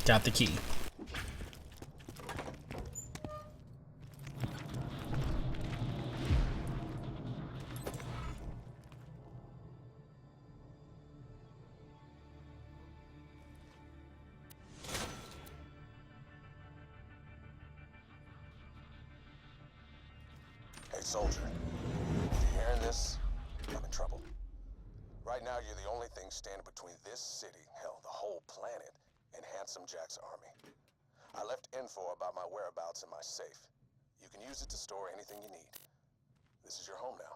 Got the key. Hey, soldier. If you're hearing this, I'm in trouble. Right now, you're the only thing standing between this city, hell, the whole planet, and Handsome Jack's army. I left info about my whereabouts in my safe. You can use it to store anything you need. This is your home now.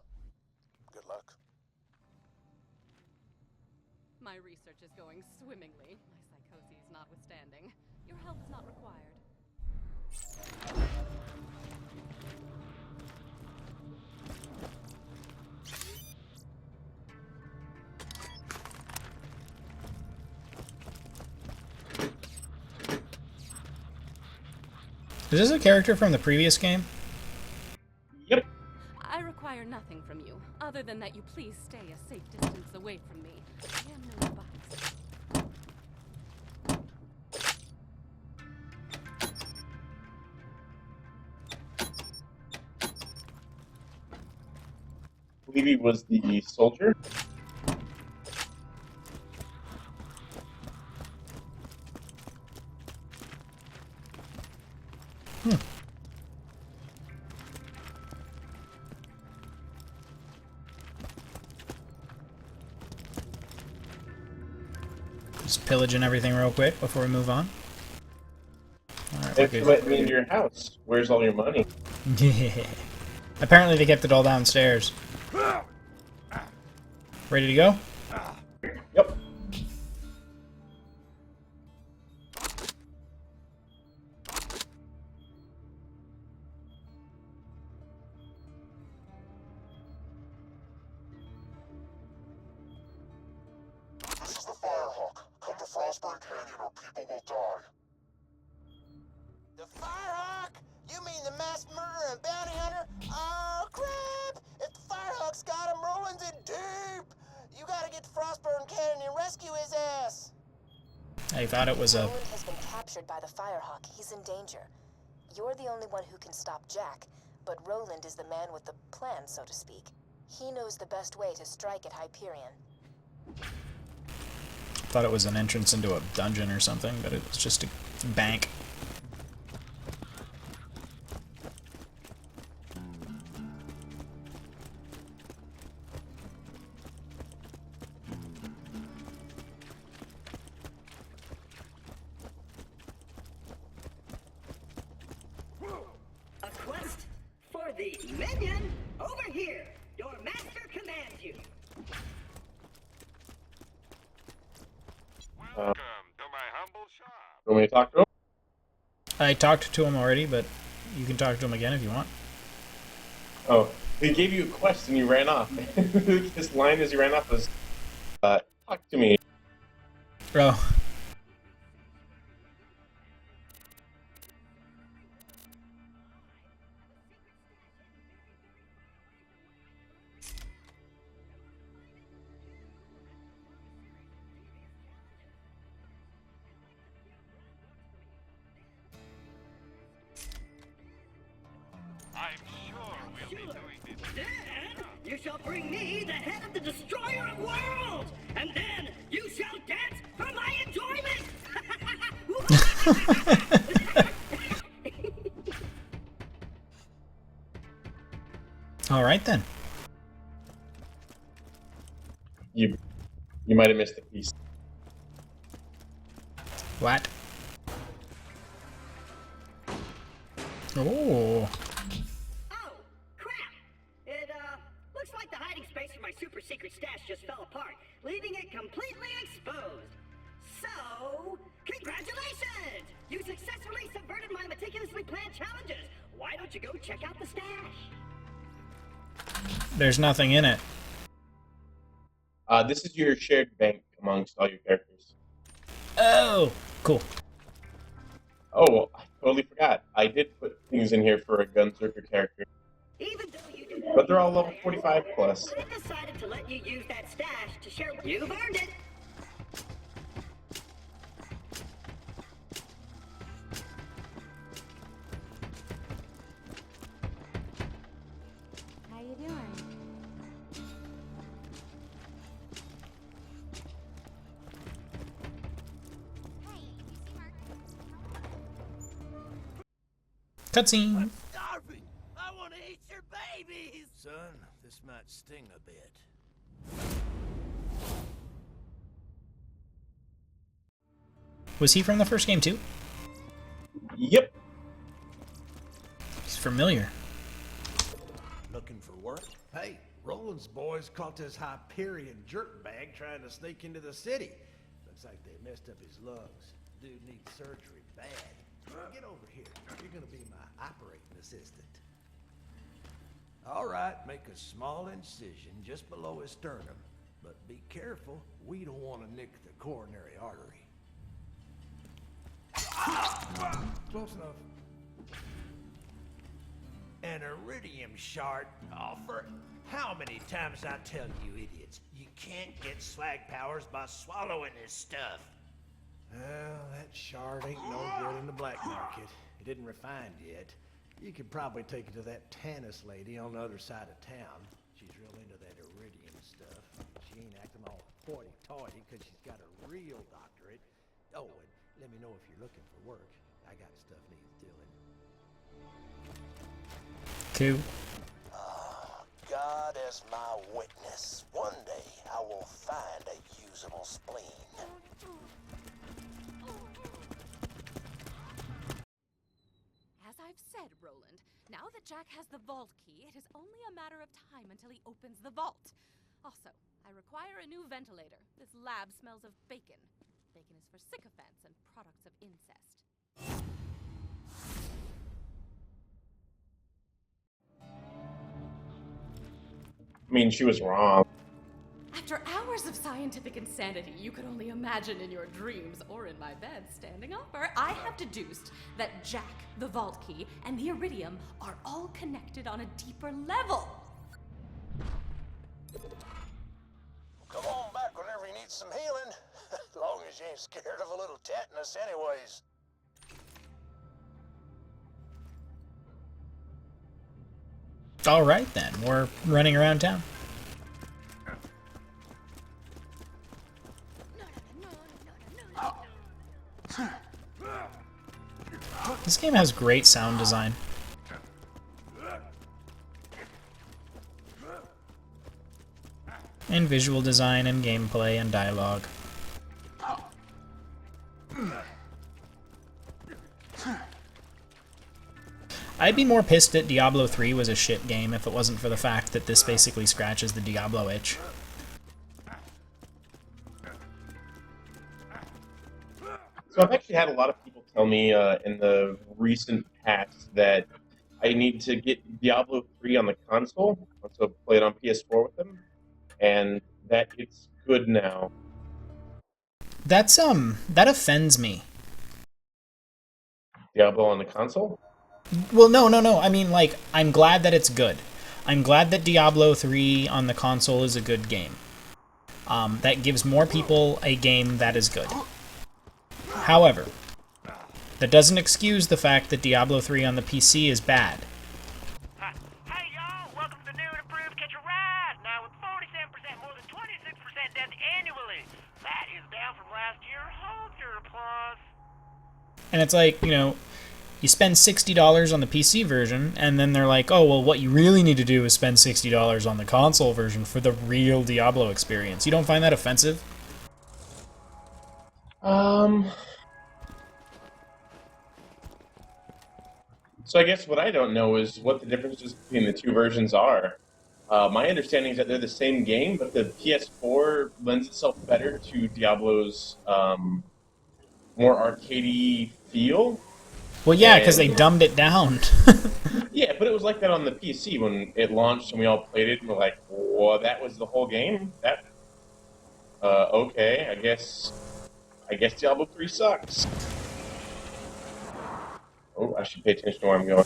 Good luck. My research is going swimmingly, my psychoses notwithstanding. Your help is not required. Is this a character from the previous game? Yep. I require nothing from you, other than that you please stay a safe distance away from me. I am no spy. I believe he was the soldier. Just pillaging everything real quick before we move on. Alright, If you let me into your house, where's all your money? Apparently they kept it all downstairs. Ready to go? Yep. This is the Firehawk. Come to Frostburn Canyon or people will die. The Firehawk? You mean the mass murderer and bounty hunter? Oh, crap! If the Firehawk's got him, Roland's in deep! You gotta get to Frostburn Canyon and rescue his ass! I thought it was a... Roland has been captured by the Firehawk. He's in danger. You're the only one who can stop Jack, but Roland is the man with the plan, so to speak. He knows the best way to strike at Hyperion. thought it was an entrance into a dungeon or something, but it was just a bank. A quest for the minion over here. Your master commands you. Welcome to my humble shop. You want me to talk to him? I talked to him already, but you can talk to him again if you want. Oh, he gave you a quest and you ran off. His line as he ran off was, talk to me. Oh. I'm sure we'll be doing this. Then you shall bring me the head of the destroyer of worlds, and then you shall dance for my enjoyment. All right then. You might have missed a piece. What? Oh. Oh, crap! It, looks like the hiding space for my super secret stash just fell apart, leaving it completely exposed. So, congratulations! You successfully subverted my meticulously planned challenges. Why don't you go check out the stash? There's nothing in it. This is your shared bank amongst all your characters. Oh, cool. Oh, I totally forgot. I did put things in here for a Gunzerker character. Even though you did But they're all level 45 plus. I decided to let you use that stash to share. You've earned it. Cutscene. Starving! I want to eat your babies! Son, this might sting a bit. Was he from the first game too? Yep. He's familiar. Looking for work? Hey, Roland's boys caught this Hyperion jerkbag trying to sneak into the city. Looks like they messed up his lungs. Dude needs surgery bad. Get over here. You're gonna be my operating assistant. All right, make a small incision just below his sternum. But be careful, we don't want to nick the coronary artery. Close enough. An iridium shard offer. How many times I tell you idiots, you can't get slag powers by swallowing this stuff. Well, that shard ain't no good in the black market. It didn't refine yet. You could probably take it to that Tannis lady on the other side of town. She's real into that iridium stuff. She ain't acting all hoity-toity because she's got a real doctorate. Oh, and let me know if you're looking for work. I got stuff needs doing. Cool. God as my witness. One day I will find a usable spleen. As I've said, Roland, now that Jack has the vault key, it is only a matter of time until he opens the vault. Also, I require a new ventilator. This lab smells of bacon. Bacon is for sycophants and products of incest. I mean, she was wrong. After hours of scientific insanity you could only imagine in your dreams or in my bed standing over, I have deduced that Jack, the vault key, and the iridium are all connected on a deeper level. Come on back whenever you need some healing. As long as you ain't scared of a little tetanus anyways. All right then, we're running around town. This game has great sound design. And visual design and gameplay and dialogue. I'd be more pissed that Diablo 3 was a shit game if it wasn't for the fact that this basically scratches the Diablo itch. So I've actually had a lot of people tell me in the recent past that I need to get Diablo 3 on the console, also play it on PS4 with them, and that it's good now. That's that offends me. Diablo on the console? Well, no. I mean, like, I'm glad that it's good. I'm glad that Diablo 3 on the console is a good game. That gives more people a game that is good. However, that doesn't excuse the fact that Diablo 3 on the PC is bad. Hey y'all, welcome to the new and improved Catch a Ride. Now with 47% more than 26% death annually. That is down from last year. Hold your applause. And it's like, you know, you spend $60 on the PC version, and then they're like, oh, well, what you really need to do is spend $60 on the console version for the real Diablo experience. You don't find that offensive? So I guess what I don't know is what the differences between the two versions are. My understanding is that they're the same game, but the PS4 lends itself better to Diablo's more arcadey feel. Well, yeah, because they dumbed it down. Yeah, but it was like that on the PC when it launched and we all played it and we're like, whoa, that was the whole game? That, okay, I guess Diablo 3 sucks. Oh, I should pay attention to where I'm going.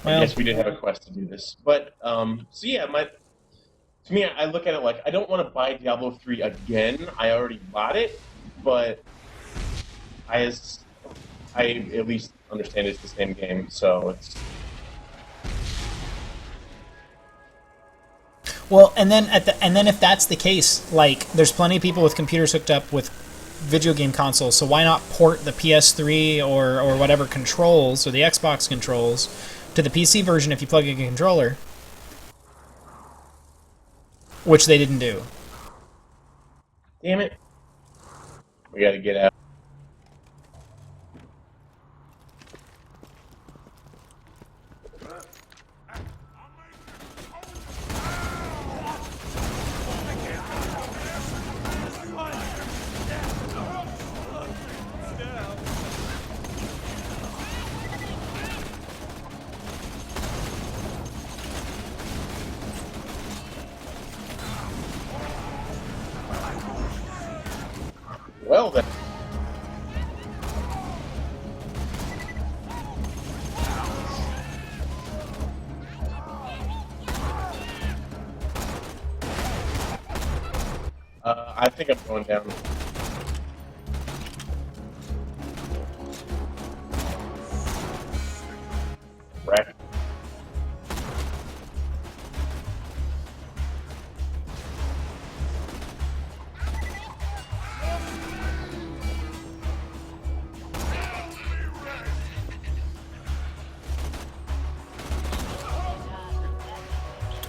I Well, guess we did have a quest to do this, but so yeah, to me, I look at it like I don't want to buy Diablo 3 again. I already bought it, but I as I at least understand it's the same game, so it's well, and then if that's the case, like there's plenty of people with computers hooked up with video game consoles, so why not port the PS3 or whatever controls or the Xbox controls to the PC version if you plug in a controller, which they didn't do. damn it. We got to get out. Well then. I think I'm going down. Wreck.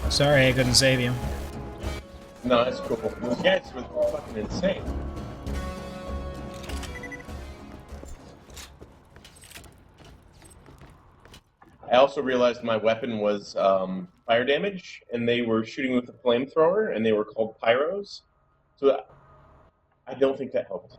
Sorry, I couldn't save you. No, that's cool. Those guys were fucking insane. I also realized my weapon was fire damage, and they were shooting with a flamethrower, and they were called pyros. So I don't think that helped.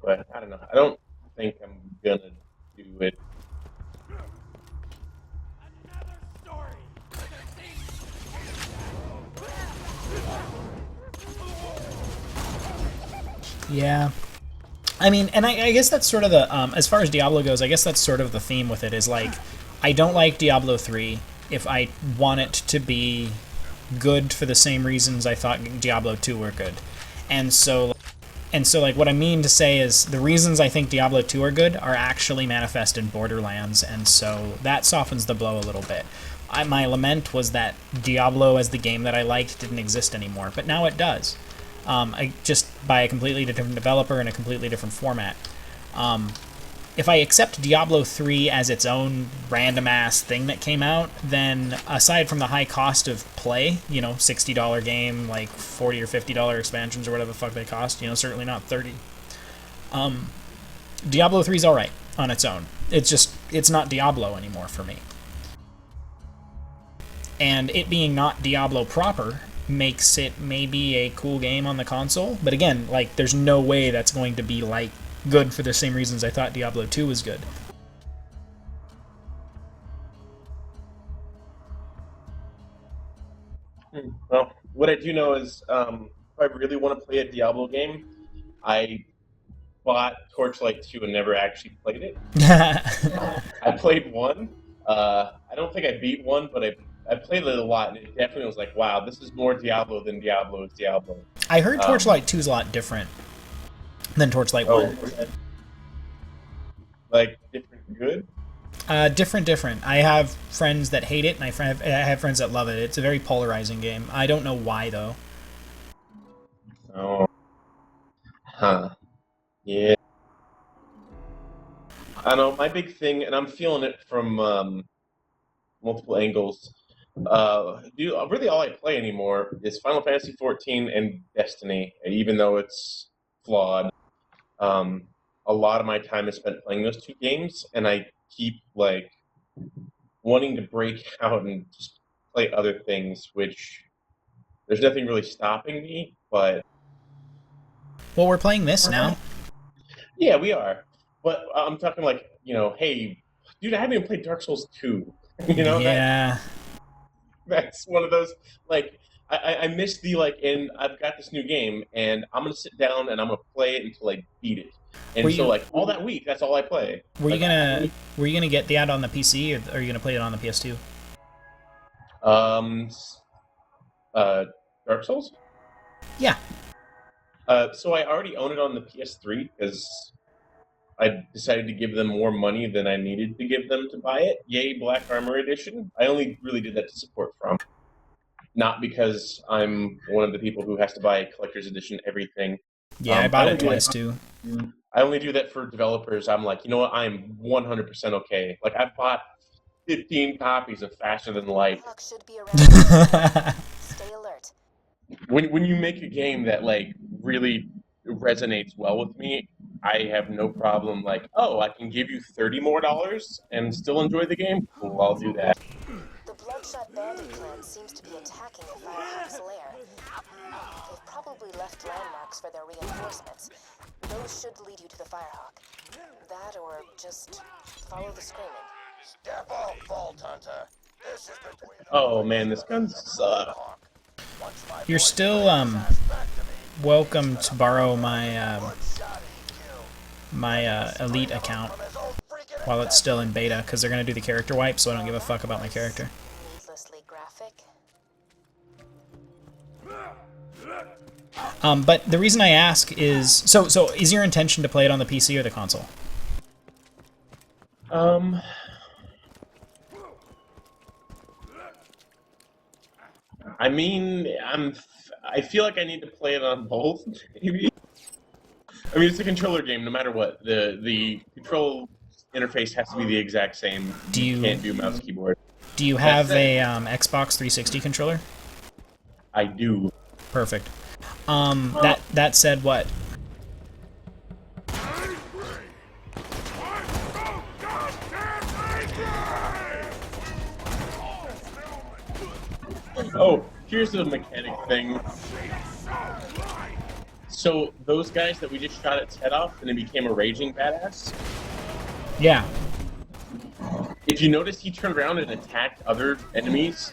But I don't know. I don't think I'm gonna do it. Yeah. I mean, and I guess that's sort of the, as far as Diablo goes, I guess that's sort of the theme with it, is like, I don't like Diablo 3 if I want it to be good for the same reasons I thought Diablo 2 were good. And so, like, what I mean to say is the reasons I think Diablo 2 are good are actually manifest in Borderlands, and so that softens the blow a little bit. My lament was that Diablo as the game that I liked didn't exist anymore, but now it does. Just by a completely different developer and a completely different format. If I accept Diablo 3 as its own random-ass thing that came out, then aside from the high cost of play, you know, $60 game, like $40 or $50 expansions or whatever the fuck they cost, you know, certainly not $30. Diablo 3 is alright on its own. It's not Diablo anymore for me. And it being not Diablo proper makes it maybe a cool game on the console, but again, like, there's no way that's going to be, like, good for the same reasons I thought Diablo 2 was good. Well, what I do know is, if I really want to play a Diablo game, I bought Torchlight 2 and never actually played it. I played one. I don't think I beat one, but I played it a lot, and it definitely was like, wow, this is more Diablo than Diablo is Diablo. I heard Torchlight 2 is a lot different than Torchlight 1. Like, different good? Different. I have friends that hate it, and I have friends that love it. It's a very polarizing game. I don't know why, though. Oh. Huh. Yeah. I don't know, my big thing, and I'm feeling it from multiple angles. Really all I play anymore is Final Fantasy XIV and Destiny, even though it's flawed. A lot of my time is spent playing those two games, and I keep like wanting to break out and just play other things, which there's nothing really stopping me, but Well, we're playing this now. yeah, we are. But I'm talking like, hey, dude, I haven't even played Dark Souls 2. Yeah. That's one of those, like, I missed the like, and I've got this new game, and I'm gonna sit down and I'm gonna play it until I beat it. Were And so you like all that week, that's all I play. were you Like, gonna were you gonna get the ad on the PC, or are you gonna play it on the PS2? um, uh, Dark Souls. Yeah. So I already own it on the PS3 because I decided to give them more money than I needed to give them to buy it. Yay, Black Armor Edition. I only really did that to support From, not because I'm one of the people who has to buy collector's edition everything. Yeah, I bought only it do twice that- too. I only do that for developers. I'm like, you know what? I'm 100% okay. Like, I've bought 15 copies of Faster Than Light. Hawk should be around. Stay alert. When you make a game that like really resonates well with me, I have no problem. Like, oh, I can give you $30 more and still enjoy the game. Cool, I'll do that. The Bloodshot Bandit clan seems to be attacking the Firehawk's lair. They've probably left landmarks for their reinforcements. Those should lead you to the Firehawk. That or just follow the screaming. Step off, Vault Hunter. This is between Oh man, this gun sucks. You're still welcome to borrow my elite account while it's still in beta, because they're gonna do the character wipe, so I don't give a fuck about my character. Needlessly graphic. But the reason I ask is, so is your intention to play it on the PC or the console? I mean, I feel like I need to play it on both, maybe. I mean, it's a controller game, no matter what. The control interface has to be the exact same. You can't do mouse keyboard. Do you have a Xbox 360 controller? I do. Perfect. That said, what? Oh, here's the mechanic thing. So those guys that we just shot its head off and it became a raging badass. Yeah. If you notice, he turned around and attacked other enemies.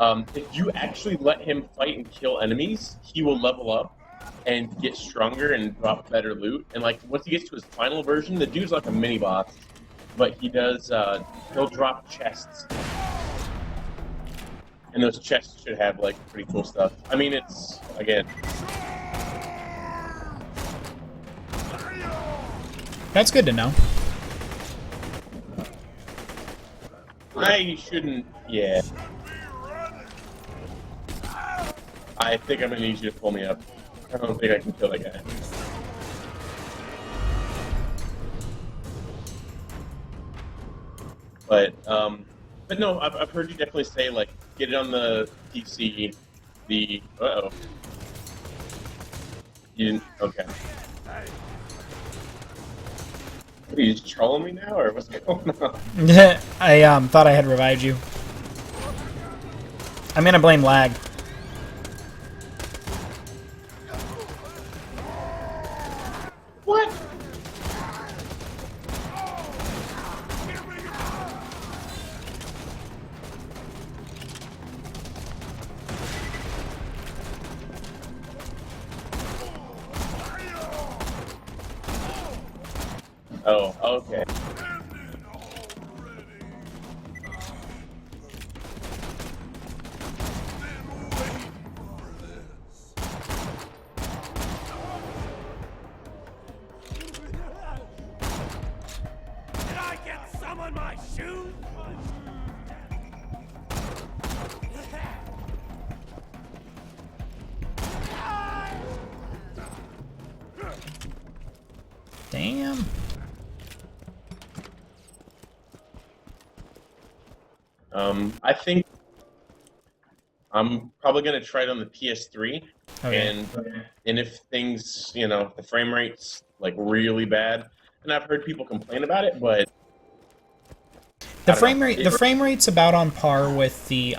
If you actually let him fight and kill enemies, he will level up and get stronger and drop better loot. And like once he gets to his final version, the dude's like a mini boss, but he does he'll drop chests, and those chests should have like pretty cool stuff. I mean, it's again. That's good to know. I shouldn't. Yeah. I think I'm gonna need you to pull me up. I don't think I can kill that guy. But no, I've heard you definitely say like get it on the PC. The you didn't. Okay. Are you just trolling me now, or what's going on? I thought I had revived you. I'm gonna blame lag. What? Oh, okay. Did I get some on my shoes? Damn. I think I'm probably gonna try it on the PS3, Okay. and if things, you know, the frame rate's like really bad, and I've heard people complain about it, but The frame rate's about on par with the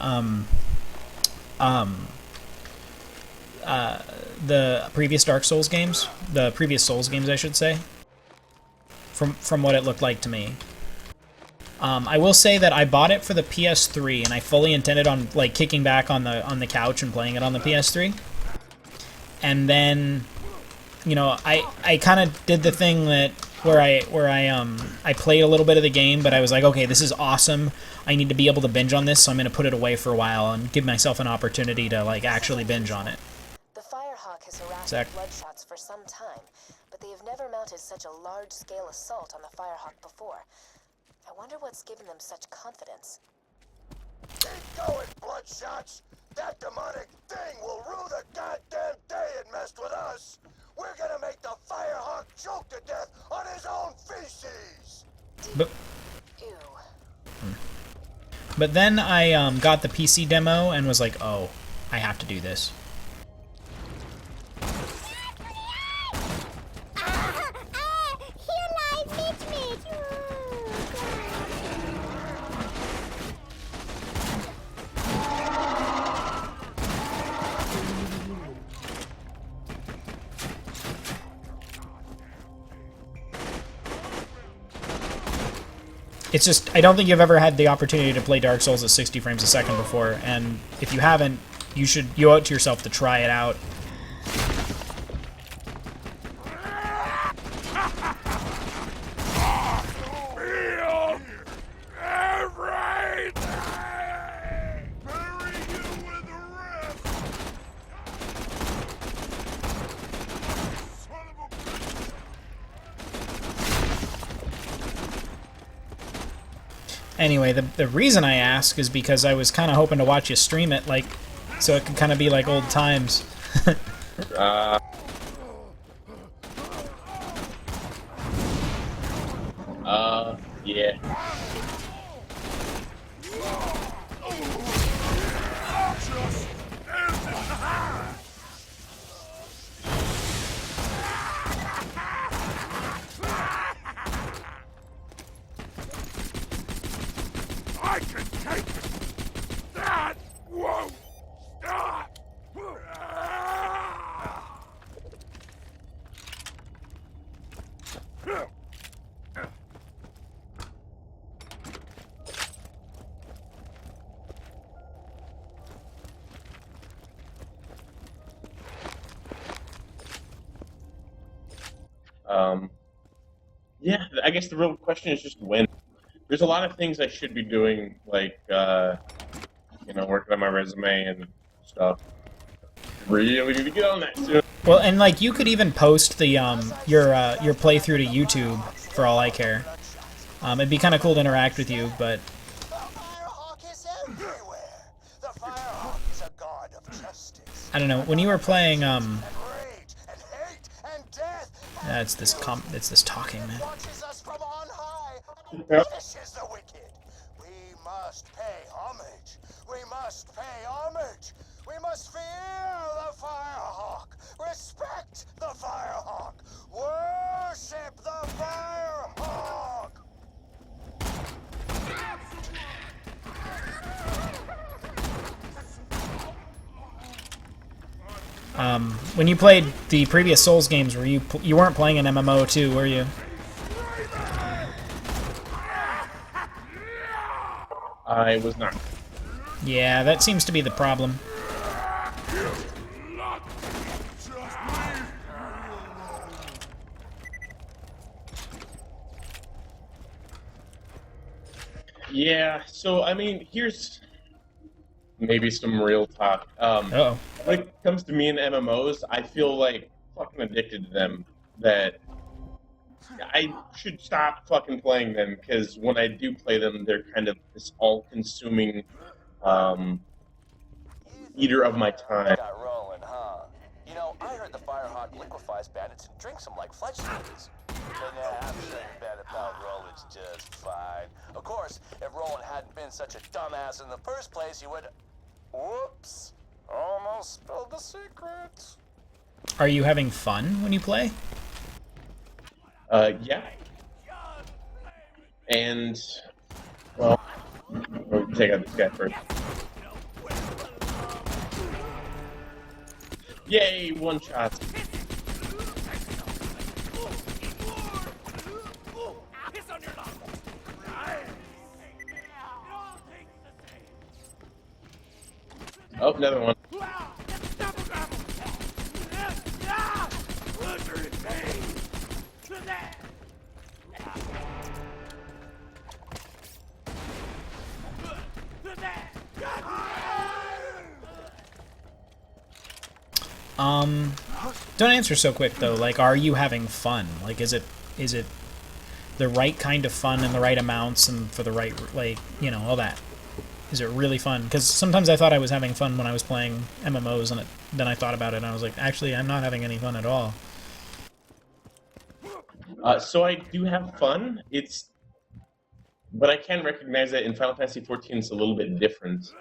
previous Dark Souls games, the previous Souls games, I should say. From what it looked like to me. I will say that I bought it for the PS3, and I fully intended on like kicking back on the couch and playing it on the PS3. And then, you know, I kind of did the thing that where I played a little bit of the game, but I was like, okay, this is awesome. I need to be able to binge on this, so I'm going to put it away for a while and give myself an opportunity to like actually binge on it. The Firehawk has harassed Zach. the Bloodshots for some time, but they have never mounted such a large-scale assault on the Firehawk before. I wonder what's given them such confidence. Keep going, Bloodshots! That demonic thing will rue the goddamn day it messed with us! We're gonna make the Firehawk choke to death on his own feces! But Ew. But then I got the PC demo and was like, oh, I have to do this. It's just, I don't think you've ever had the opportunity to play Dark Souls at 60 frames a second before, and if you haven't, you owe it to yourself to try it out. Anyway, the reason I ask is because I was kind of hoping to watch you stream it, like, so it could kind of be like old times. Yeah. I can take it. That won't. Yeah, I guess the real question is just when. There's a lot of things I should be doing, like, you know, working on my resume and stuff. Really need to get on that soon. Well, and like you could even post the your playthrough to YouTube for all I care. It'd be kind of cool to interact with you, but The Firehawk is everywhere! The Firehawk is a god of justice. I don't know. When you were playing Rage and hate and death. it's this talking, man. Watches us from on high. Yep. This is the wicked. We must pay homage. We must pay homage. We must fear the Firehawk. Respect the Firehawk. Worship the Firehawk. When you played the previous Souls games, were you weren't playing an MMO too, were you? I was not. Yeah, that seems to be the problem. Yeah, so, I mean, here's maybe some real talk. Uh-oh. When it comes to me and MMOs, I feel like fucking addicted to them, that I should stop fucking playing them, because when I do play them, they're kind of this all-consuming eater of my time. Got rolling, huh? You know, I heard the Firehawk liquefies bandits and drinks them like flesh smoothies. But yeah, I'm sure you bet about Roland's just fine. Of course, if Roland hadn't been such a dumbass in the first place, he would... Whoops. Almost spilled the secret. Are you having fun when you play? Yeah. And, well, we'll take out this guy first. Yay, one shot. Oh, another one. Don't answer so quick though. Like, are you having fun? Like, is it the right kind of fun and the right amounts and for the right, like, you know, all that? Is it really fun? Because sometimes I thought I was having fun when I was playing MMOs, and then I thought about it and I was like, actually, I'm not having any fun at all. So I do have fun. But I can recognize that in Final Fantasy XIV it's a little bit different.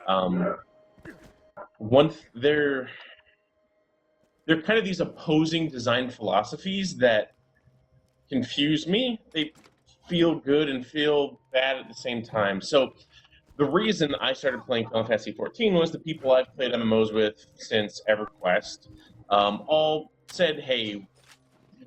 They're kind of these opposing design philosophies that confuse me. They feel good and feel bad at the same time. So the reason I started playing Final Fantasy XIV was the people I've played MMOs with since EverQuest all said, hey,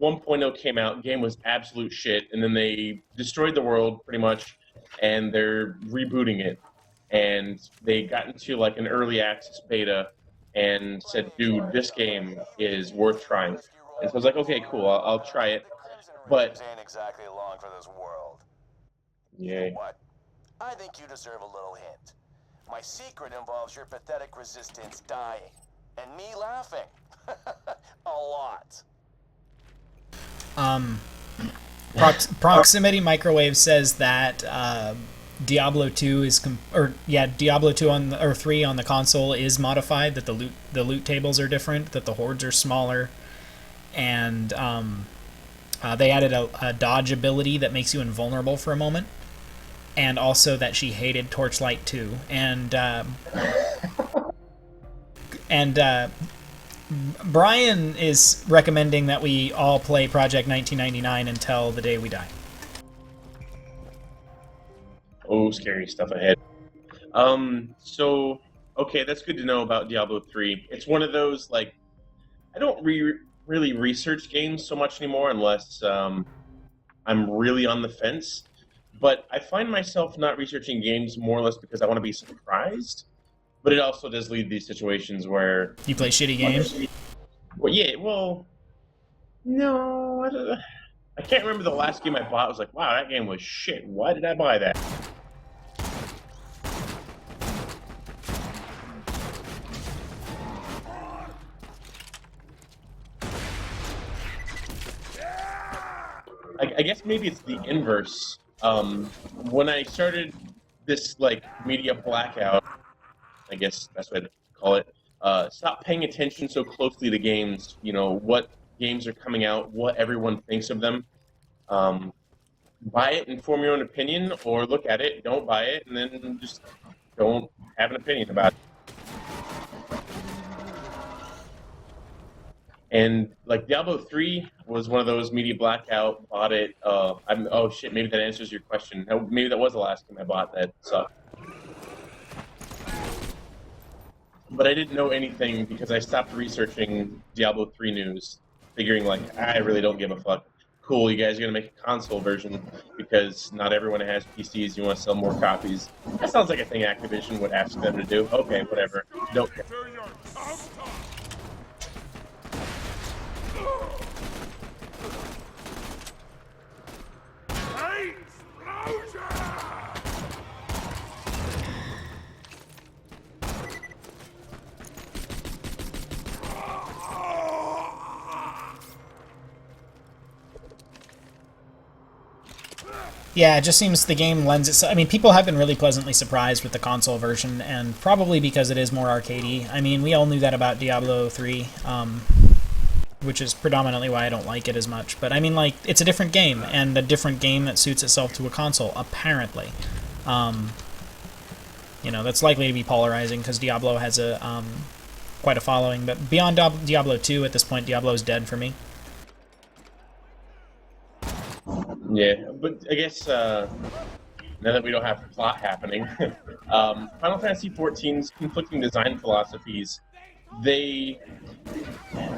1.0 came out, game was absolute shit, and then they destroyed the world pretty much, and they're rebooting it. And they got into like an early access beta and said, dude, this game is worth trying. And so I was like, okay, cool, I'll try it. But ain't exactly along for this world. yeah, What? I think you deserve a little hint. My secret involves your pathetic resistance dying, and me laughing. A lot. Proximity Microwave says that Diablo 2 is Diablo 2 or 3 on the console is modified, that the loot tables are different, that the hordes are smaller, and they added a dodge ability that makes you invulnerable for a moment, and also that she hated Torchlight 2, and Brian is recommending that we all play Project 1999 until the day we die. oh, scary stuff ahead. So, okay, that's good to know about Diablo 3. It's one of those, like, I don't really research games so much anymore unless I'm really on the fence. But I find myself not researching games more or less because I want to be surprised. But it also does lead to these situations where... You play shitty games? Well, yeah, well... No, I can't remember the last game I bought. I was like, wow, that game was shit. Why did I buy that? I guess maybe it's the inverse. When I started this like media blackout, I guess that's what I'd call it. Stop paying attention so closely to games. You know what games are coming out, what everyone thinks of them. Buy it and form your own opinion, or look at it, don't buy it, and then just don't have an opinion about it. And like Diablo 3 was one of those media blackout, bought it. Oh shit, maybe that answers your question. Maybe that was the last game I bought that sucked. But I didn't know anything because I stopped researching Diablo 3 news, figuring like, I really don't give a fuck. Cool, you guys are going to make a console version because not everyone has PCs, you want to sell more copies. That sounds like a thing Activision would ask them to do. Okay, whatever. Don't care. Yeah, it just seems the game lends itself... I mean, people have been really pleasantly surprised with the console version, and probably because it is more arcadey. I mean, we all knew that about Diablo 3, which is predominantly why I don't like it as much. But I mean, like, it's a different game, and a different game that suits itself to a console, apparently. You know, that's likely to be polarizing, because Diablo has a quite a following. But beyond Diablo 2, at this point, Diablo's dead for me. Yeah, but I guess now that we don't have plot happening, Final Fantasy XIV's conflicting design philosophies, they're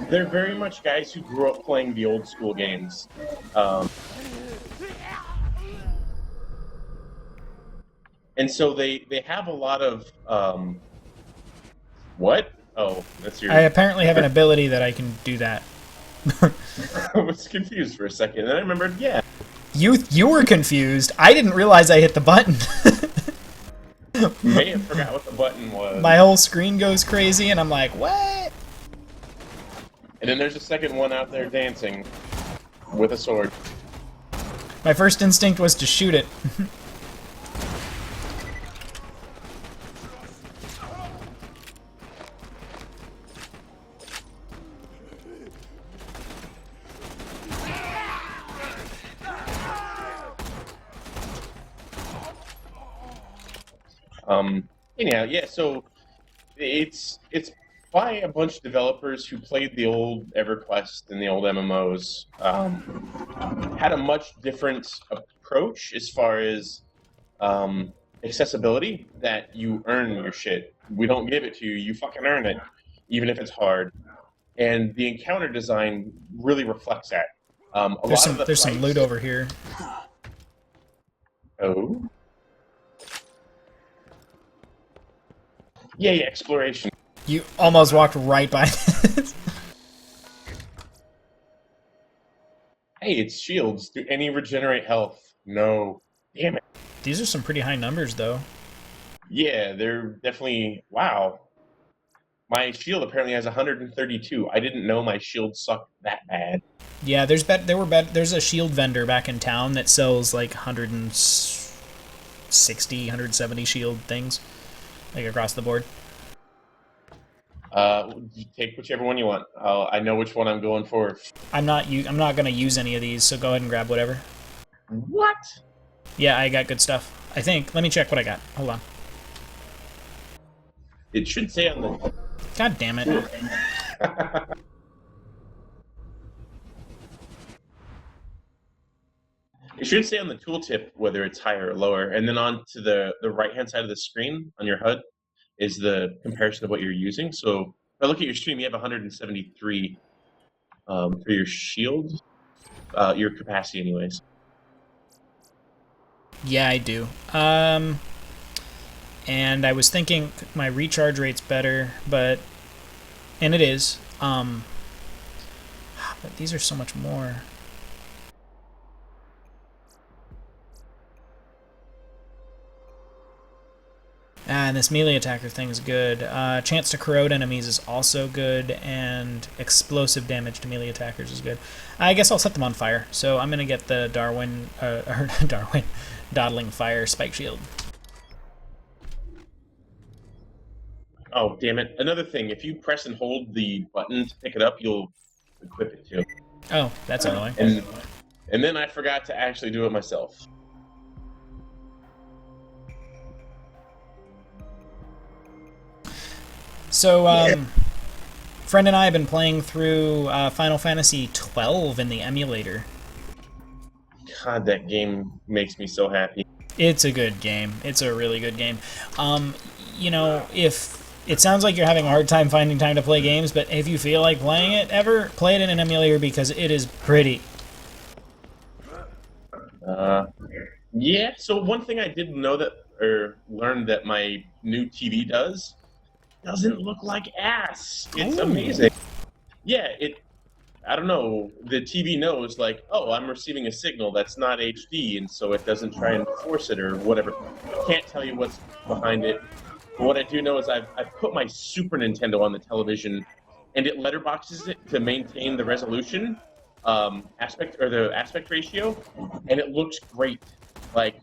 very much guys who grew up playing the old school games. And so they have a lot of What? Oh, that's your... I apparently have an ability that I can do that. I was confused for a second, and then I remembered, yeah. You were confused. I didn't realize I hit the button. You may have forgot what the button was. My whole screen goes crazy, and I'm like, what? And then there's a second one out there dancing with a sword. My first instinct was to shoot it. Anyhow, yeah, so it's by a bunch of developers who played the old EverQuest and the old MMOs, had a much different approach as far as accessibility, that you earn your shit. We don't give it to you, you fucking earn it, even if it's hard. And the encounter design really reflects that. There's some loot over here. Oh? Yeah, exploration. You almost walked right by this. Hey, it's shields. Do any regenerate health? No. Damn it. These are some pretty high numbers, though. Yeah, they're definitely... Wow. My shield apparently has 132. I didn't know my shield sucked that bad. Yeah, there's a shield vendor back in town that sells like 160, 170 shield things, like across the board. Take whichever one you want. I know which one I'm going for. I'm not gonna use any of these, so go ahead and grab whatever. What? Yeah, I got good stuff. I think. Let me check what I got. Hold on. It should say on the... God damn it. It should say on the tooltip whether it's higher or lower, and then on to the right-hand side of the screen on your HUD is the comparison of what you're using. So if I look at your stream, you have 173 for your shield, your capacity anyways. Yeah, I do. And I was thinking my recharge rate's better, but... And it is. But these are so much more. And this melee attacker thing is good. Chance to corrode enemies is also good, and explosive damage to melee attackers is good. I guess I'll set them on fire. So I'm gonna get the Dawdling Fire Spike Shield. Oh, damn it. Another thing, if you press and hold the button to pick it up, you'll equip it too. Oh, that's annoying. And then I forgot to actually do it myself. So, friend and I have been playing through Final Fantasy XII in the emulator. God, that game makes me so happy. It's a good game. It's a really good game. You know, if it sounds like you're having a hard time finding time to play games, but if you feel like playing it ever, play it in an emulator because it is pretty. Yeah, so one thing I didn't know that, or learned that my new TV doesn't look like ass. It's amazing. Yeah, I don't know, the TV knows, like, oh, I'm receiving a signal that's not HD, and so it doesn't try and force it or whatever. I can't tell you what's behind it. But what I do know is I've put my Super Nintendo on the television, and it letterboxes it to maintain the resolution aspect ratio, and it looks great. Like,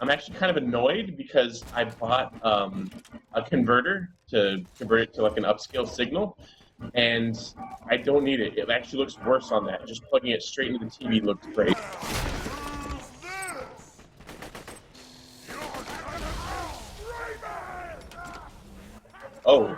I'm actually kind of annoyed because I bought a converter to convert it to like an upscale signal, and I don't need it. It actually looks worse on that. Just plugging it straight into the TV looks great. Oh.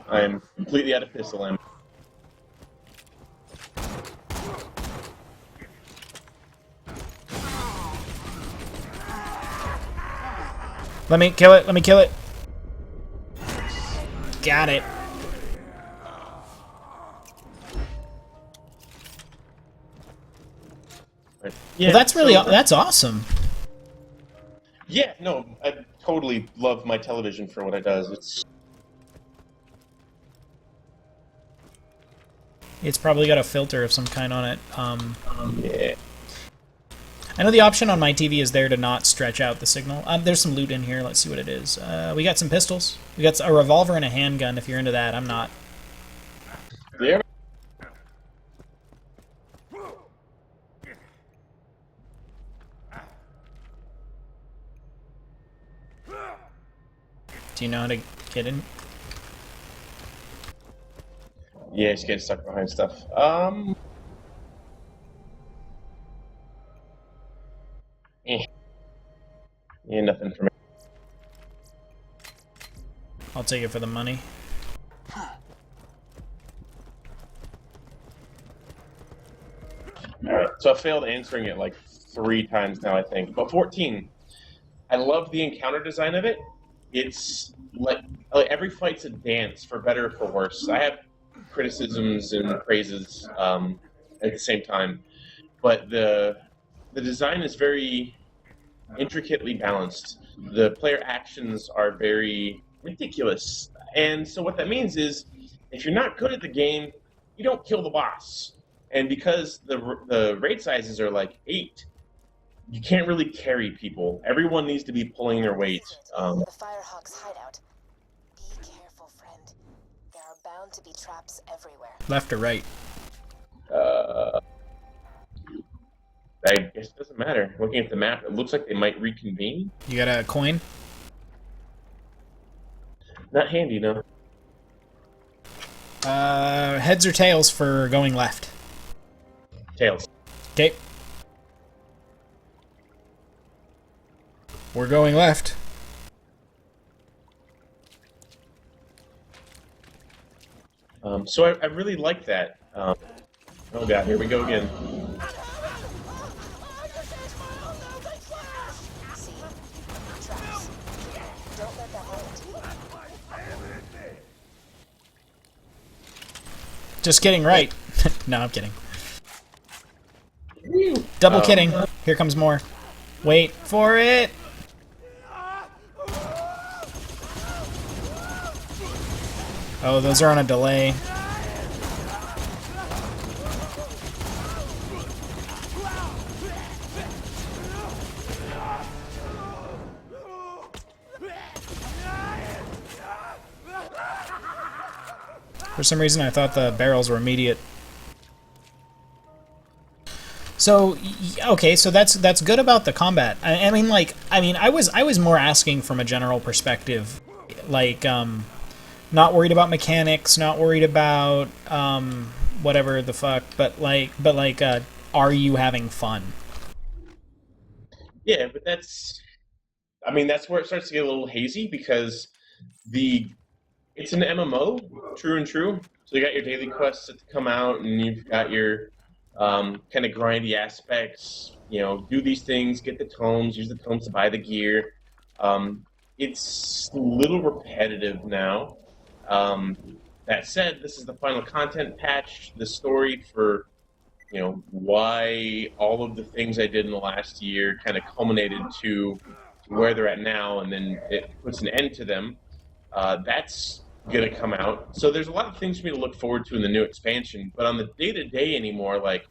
I am completely out of pistol ammo. Let me kill it. Let me kill it. Got it. But yeah, Well, that's really so- that's awesome. Yeah, no, I totally love my television for what it does. It's probably got a filter of some kind on it. Yeah. I know the option on my TV is there to not stretch out the signal. There's some loot in here. Let's see what it is. We got some pistols. We got a revolver and a handgun. If you're into that, I'm not. Yeah. Do you know how to get in? Yeah, just getting stuck behind stuff. Yeah, nothing for me. I'll take it for the money. Alright, so I failed answering it like 3 times now, I think. But 14. I love the encounter design of it. It's like every fight's a dance, for better or for worse. I have criticisms and praises at the same time. But the design is very intricately balanced. The player actions are very ridiculous. And so what that means is, if you're not good at the game, you don't kill the boss. And because the raid sizes are like 8, you can't really carry people. Everyone needs to be pulling their weight. The Firehawk's hideout. Be careful, friend. There are bound to be traps everywhere. Left or right? I guess it doesn't matter. Looking at the map, it looks like they might reconvene. You got a coin? Not handy, no. Heads or tails for going left? Tails. Okay. We're going left. So I really like that. Oh god, here we go again. See? Traps. Don't let that hold. Just kidding, right? No, I'm kidding. Double kidding. Here comes more. Wait for it. Oh, those are on a delay. For some reason, I thought the barrels were immediate. So, okay, so that's good about the combat. I mean, I was more asking from a general perspective, like, not worried about mechanics, not worried about whatever the fuck, but are you having fun? Yeah, but that's where it starts to get a little hazy, because it's an MMO, true and true. So you got your daily quests that come out, and you've got your kind of grindy aspects. You know, do these things, get the tomes, use the tomes to buy the gear. It's a little repetitive now. That said, this is the final content patch. The story for, why all of the things I did in the last year kind of culminated to where they're at now, and then it puts an end to them. That's going to come out. So there's a lot of things for me to look forward to in the new expansion. But on the day-to-day anymore, like,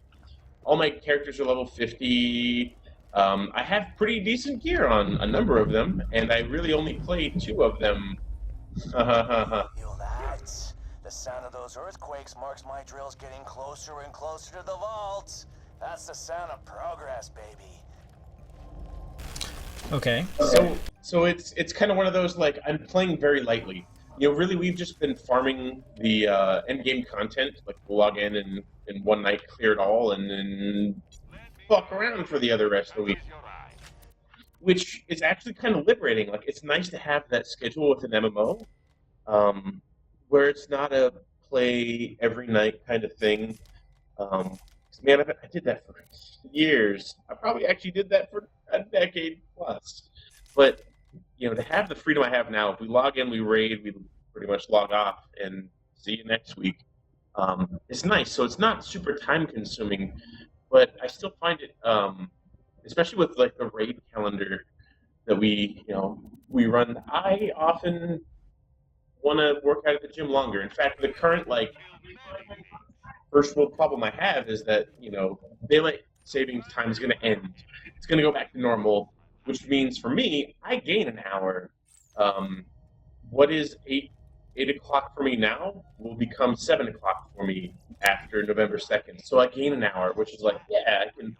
all my characters are level 50. I have pretty decent gear on a number of them, and I really only play 2 of them. Feel that? The sound of those earthquakes marks my drills getting closer and closer to the vault. That's the sound of progress, baby. Okay. So it's kind of one of those, like, I'm playing very lightly. Really, we've just been farming the end game content. Like, we'll log in and one night clear it all, and then fuck around for the other rest of the week. Which is actually kind of liberating. Like, it's nice to have that schedule with an MMO, where it's not a play every night kind of thing. Man, I did that for years. I probably actually did that for a decade plus. But, to have the freedom I have now, if we log in, we raid, we pretty much log off, and see you next week. It's nice. So it's not super time consuming, but I still find it, especially with like the raid calendar that we run. I often want to work out at the gym longer. In fact, the current like first world problem I have is that daylight savings time is going to end. It's going to go back to normal, which means for me, I gain an hour. Um, what is eight o'clock for me now will become 7 o'clock for me after November 2nd. So I gain an hour, which is like, yeah, I can,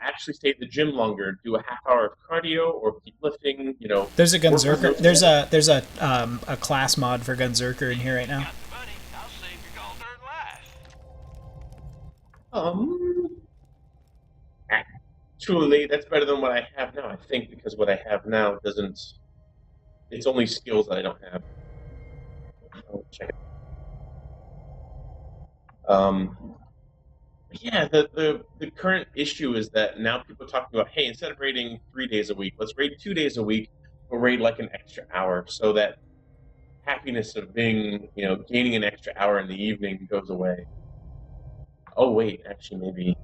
actually stay at the gym longer, do a half hour of cardio or keep lifting. There's a Work on Gunzerker. those There's a class mod for Gunzerker in here right now. Got the money, I'll save your gold during last. Actually, that's better than what I have now. I think because what I have now doesn't. It's only skills that I don't have. I'll check it. Yeah, the current issue is that now people are talking about, hey, instead of raiding 3 days a week, let's raid 2 days a week, but raid like an extra hour, so that happiness of being, gaining an extra hour in the evening goes away. Oh wait, actually maybe.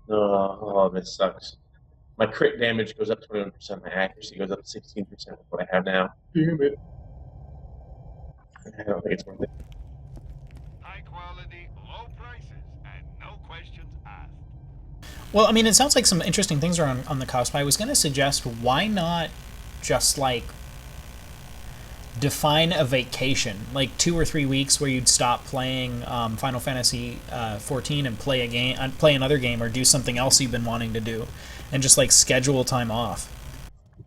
Oh, this sucks. My crit damage goes up 21%. My accuracy goes up 16% with what I have now. Damn it. I don't think it's worth it. High quality, low prices, and no questions asked. Well, I mean, it sounds like some interesting things are on the cusp. I was going to suggest, why not just, like, define a vacation, like 2 or 3 weeks where you'd stop playing Final Fantasy 14 and play another game, or do something else you've been wanting to do, and just, like, schedule time off.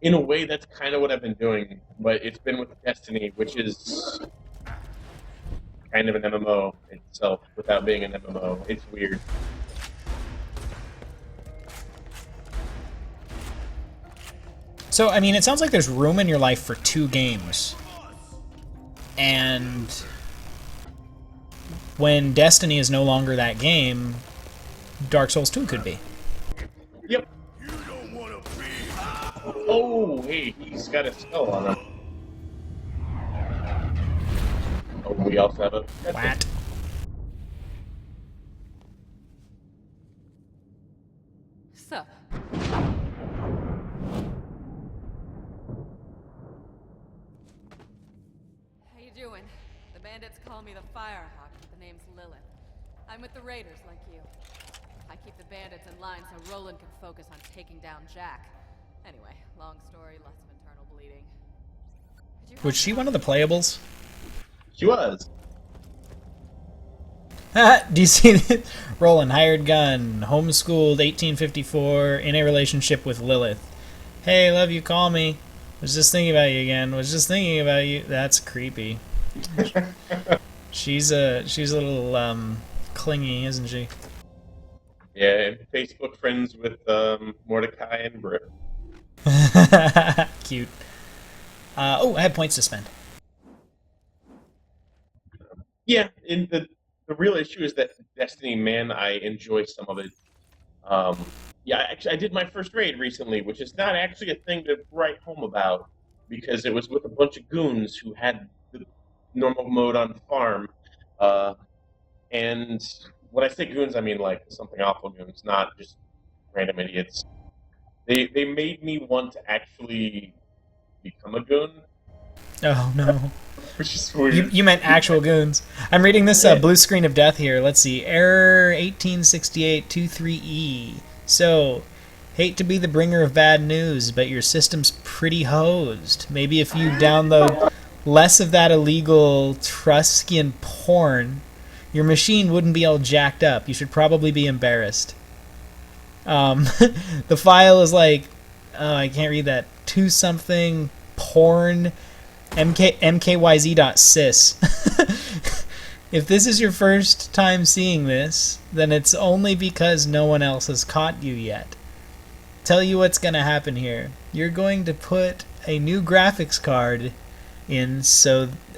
In a way, that's kind of what I've been doing, but it's been with Destiny, which is kind of an MMO itself without being an MMO. It's weird. So, I mean, it sounds like there's room in your life for 2 games. And when Destiny is no longer that game, Dark Souls 2 could be. Yep. Oh, hey, he's got a skull on him. Oh, we also have a... What? Sup? How you doing? The bandits call me the Firehawk, but the name's Lilith. I'm with the Raiders, like you. I keep the bandits in line so Roland can focus on taking down Jack. Anyway, long story, lots of internal bleeding. Was she one of the playables? She was. Do you see that? Roland, hired gun, homeschooled 1854, in a relationship with Lilith. Hey, love you, call me. Was just thinking about you again. Was just thinking about you. That's creepy. She's a little clingy, isn't she? Yeah, and Facebook friends with Mordecai and Britt. Cute. Oh, I have points to spend. Yeah, and the real issue is that Destiny, man, I enjoy some of it. Yeah, actually, I did my first raid recently, which is not actually a thing to write home about, because it was with a bunch of goons who had the normal mode on farm. And when I say goons, I mean like something awful goons, not just random idiots. They made me want to actually become a goon. Oh, no. Which is weird. You meant actual goons. I'm reading this blue screen of death here. Let's see. Error 186823E. So, hate to be the bringer of bad news, but your system's pretty hosed. Maybe if you download less of that illegal Truskian porn, your machine wouldn't be all jacked up. You should probably be embarrassed. The file is like, oh, I can't read that. To something porn mkyz.sys. If this is your first time seeing this, then it's only because no one else has caught you yet. Tell you what's going to happen here. You're going to put a new graphics card in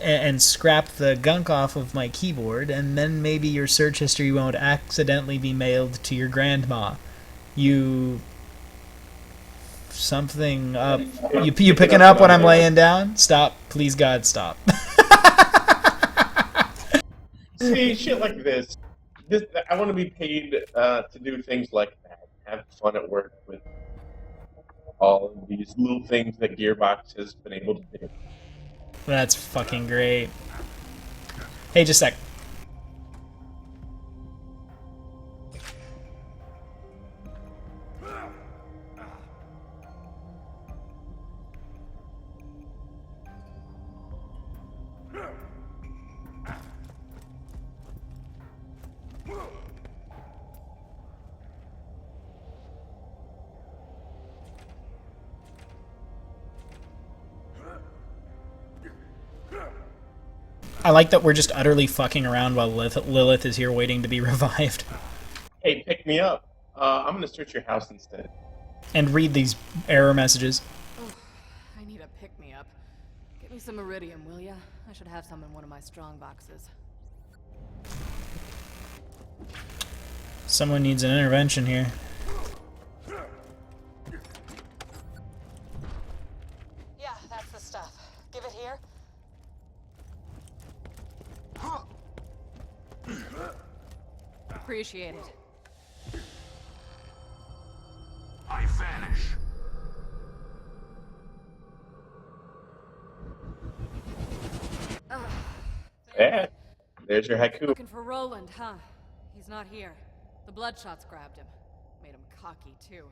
and scrap the gunk off of my keyboard, and then maybe your search history won't accidentally be mailed to your grandma. You something up. You picking up when I'm laying down? Stop. Please, God, stop. See, shit like this. I want to be paid to do things like that. Have fun at work with all of these little things that Gearbox has been able to do. That's fucking great. Hey, just a sec. I like that we're just utterly fucking around while Lilith is here waiting to be revived. Hey, pick me up. I'm gonna search your house instead. And read these error messages. Oh, I need a pick-me-up. Get me some iridium, will ya? I should have some in one of my strong boxes. Someone needs an intervention here. Yeah, that's the stuff. Give it here. Appreciate it. I vanish. Yeah, there's your haiku. Looking for Roland, huh? He's not here. The Bloodshots grabbed him. Made him cocky, too.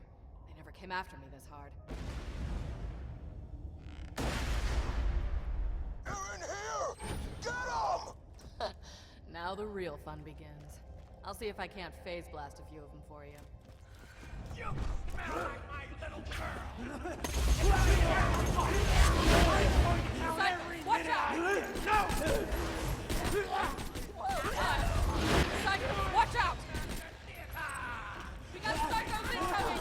They never came after me this hard. They're in here! Get them! Now the real fun begins. I'll see if I can't phase blast a few of them for you. You smell like my little girl. Psycho, watch out! Psycho, watch out! We got psychos incoming!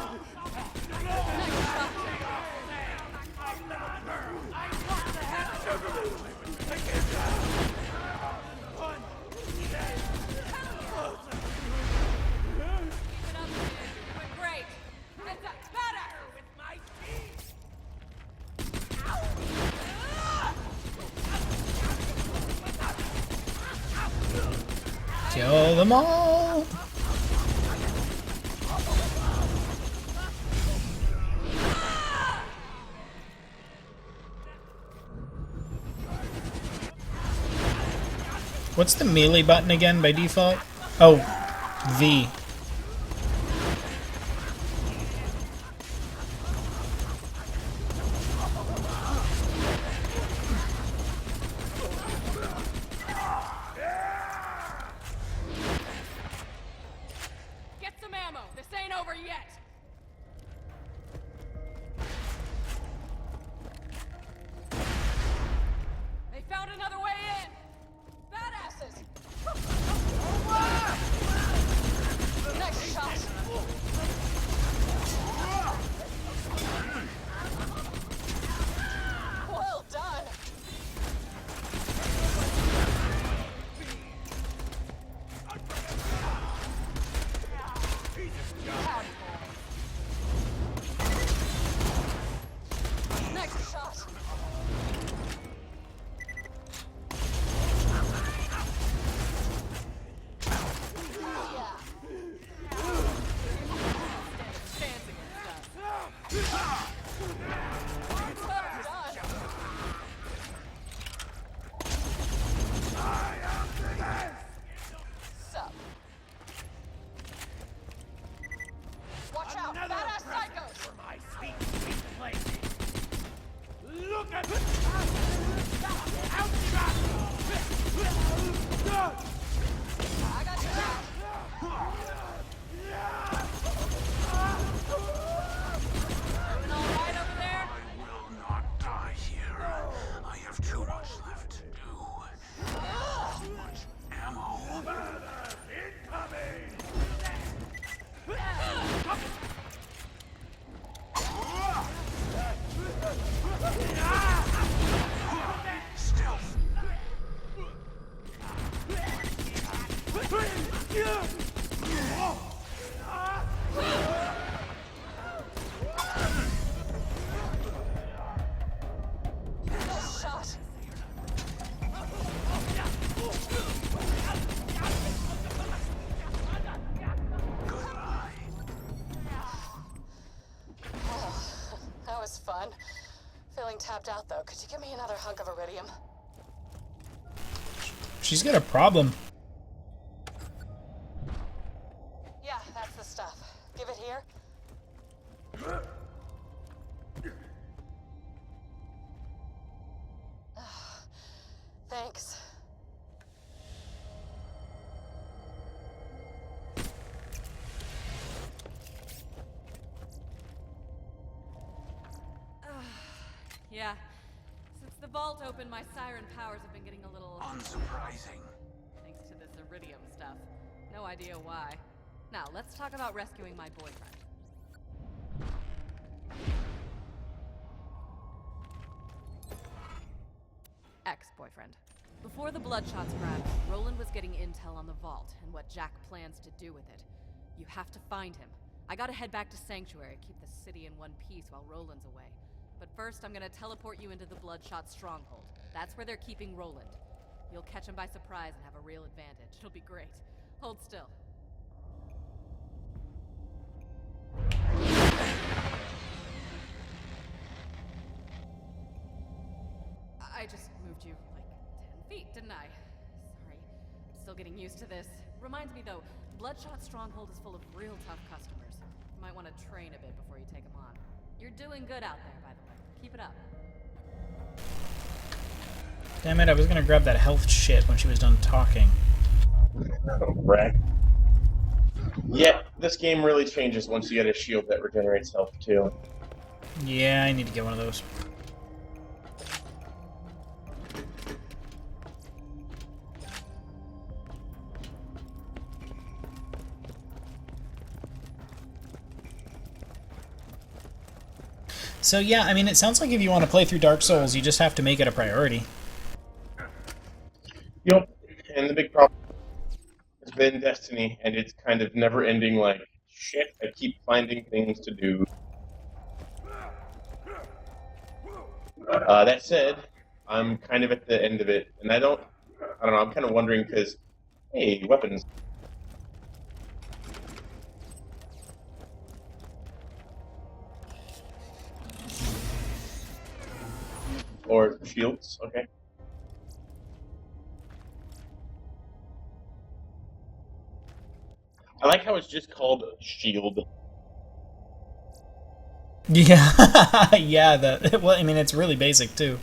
Next shot. Keep it up, kid. You're doing great. Heads up, better! With my teeth. Kill them all! What's the melee button again by default? Oh, V. Get some ammo. This ain't over yet. They found another way in. Badasses. Next shot. Well done. Howdy, boys. Next shot. Yeah. Dancing and stuff. Well done. Sup. Watch out, badass psychos! My sweet, sweet place. Look at I got your back. Doing all right over there? I will not die here. I have too much left to do. Too much ammo. Stealth. I'm feeling tapped out, though. Could you give me another hunk of iridium? She's got a problem. Yeah, that's the stuff. Give it here. Thanks. Yeah. Since the vault opened, my siren powers have been getting a little... Unsurprising. Thanks to this iridium stuff. No idea why. Now, let's talk about rescuing my boyfriend. Ex-boyfriend. Before the Bloodshots grabbed him, Roland was getting intel on the vault and what Jack plans to do with it. You have to find him. I gotta head back to Sanctuary, keep the city in one piece while Roland's away. But first, I'm gonna teleport you into the Bloodshot stronghold. That's where they're keeping Roland. You'll catch him by surprise and have a real advantage. It'll be great. Hold still. I just moved you like 10 feet, didn't I? Sorry. I'm still getting used to this. Reminds me though, Bloodshot Stronghold is full of real tough customers. You might want to train a bit before you take them on. You're doing good out there, by the way. Keep it up. Damn it, I was gonna grab that health shit when she was done talking. Right. Yeah, this game really changes once you get a shield that regenerates health too. Yeah, I need to get one of those. So yeah, I mean, it sounds like if you want to play through Dark Souls, you just have to make it a priority. Yep, and the big problem has been Destiny, and it's kind of never-ending, like, shit, I keep finding things to do. That said, I'm kind of at the end of it, and I don't know, I'm kind of wondering, because, hey, weapons. Or shields, okay. I like how it's just called shield. Yeah, yeah. Well, I mean, it's really basic too.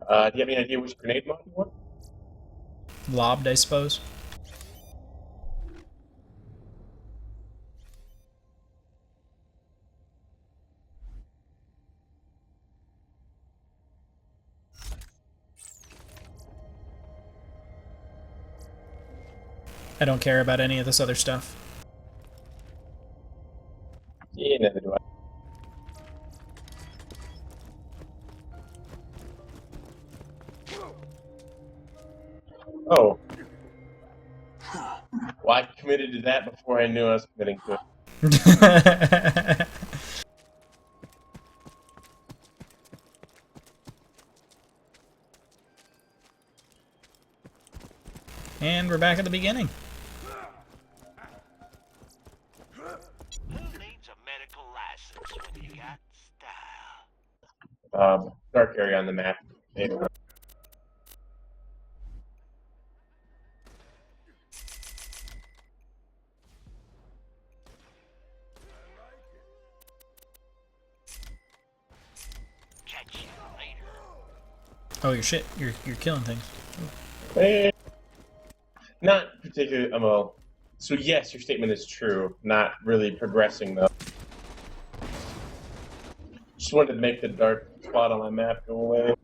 Do you have any idea which grenade mod you want? Lobbed, I suppose. I don't care about any of this other stuff. Yeah, neither do I. Oh. Well, I committed to that before I knew I was committing to it. And we're back at the beginning. Who needs a medical license when you got style? Dark area on the map. Anyway. Catch you later. Oh, you're killing things. Not particularly. Well, so yes, your statement is true. Not really progressing though. Just wanted to make the dark spot on my map go away.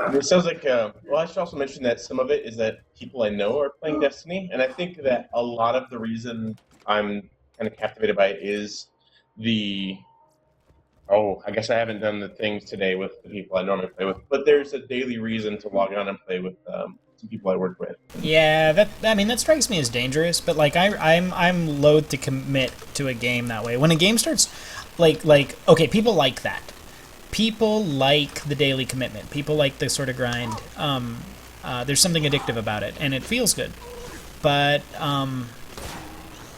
It sounds like, well, I should also mention that some of it is that people I know are playing Destiny, and I think that a lot of the reason I'm kind of captivated by it is the, oh, I guess I haven't done the things today with the people I normally play with, but there's a daily reason to log on and play with some people I work with. Yeah, that strikes me as dangerous. But like I'm loath to commit to a game that way. When a game starts, okay, people like that. People like the daily commitment. People like the sort of grind. There's something addictive about it, and it feels good. But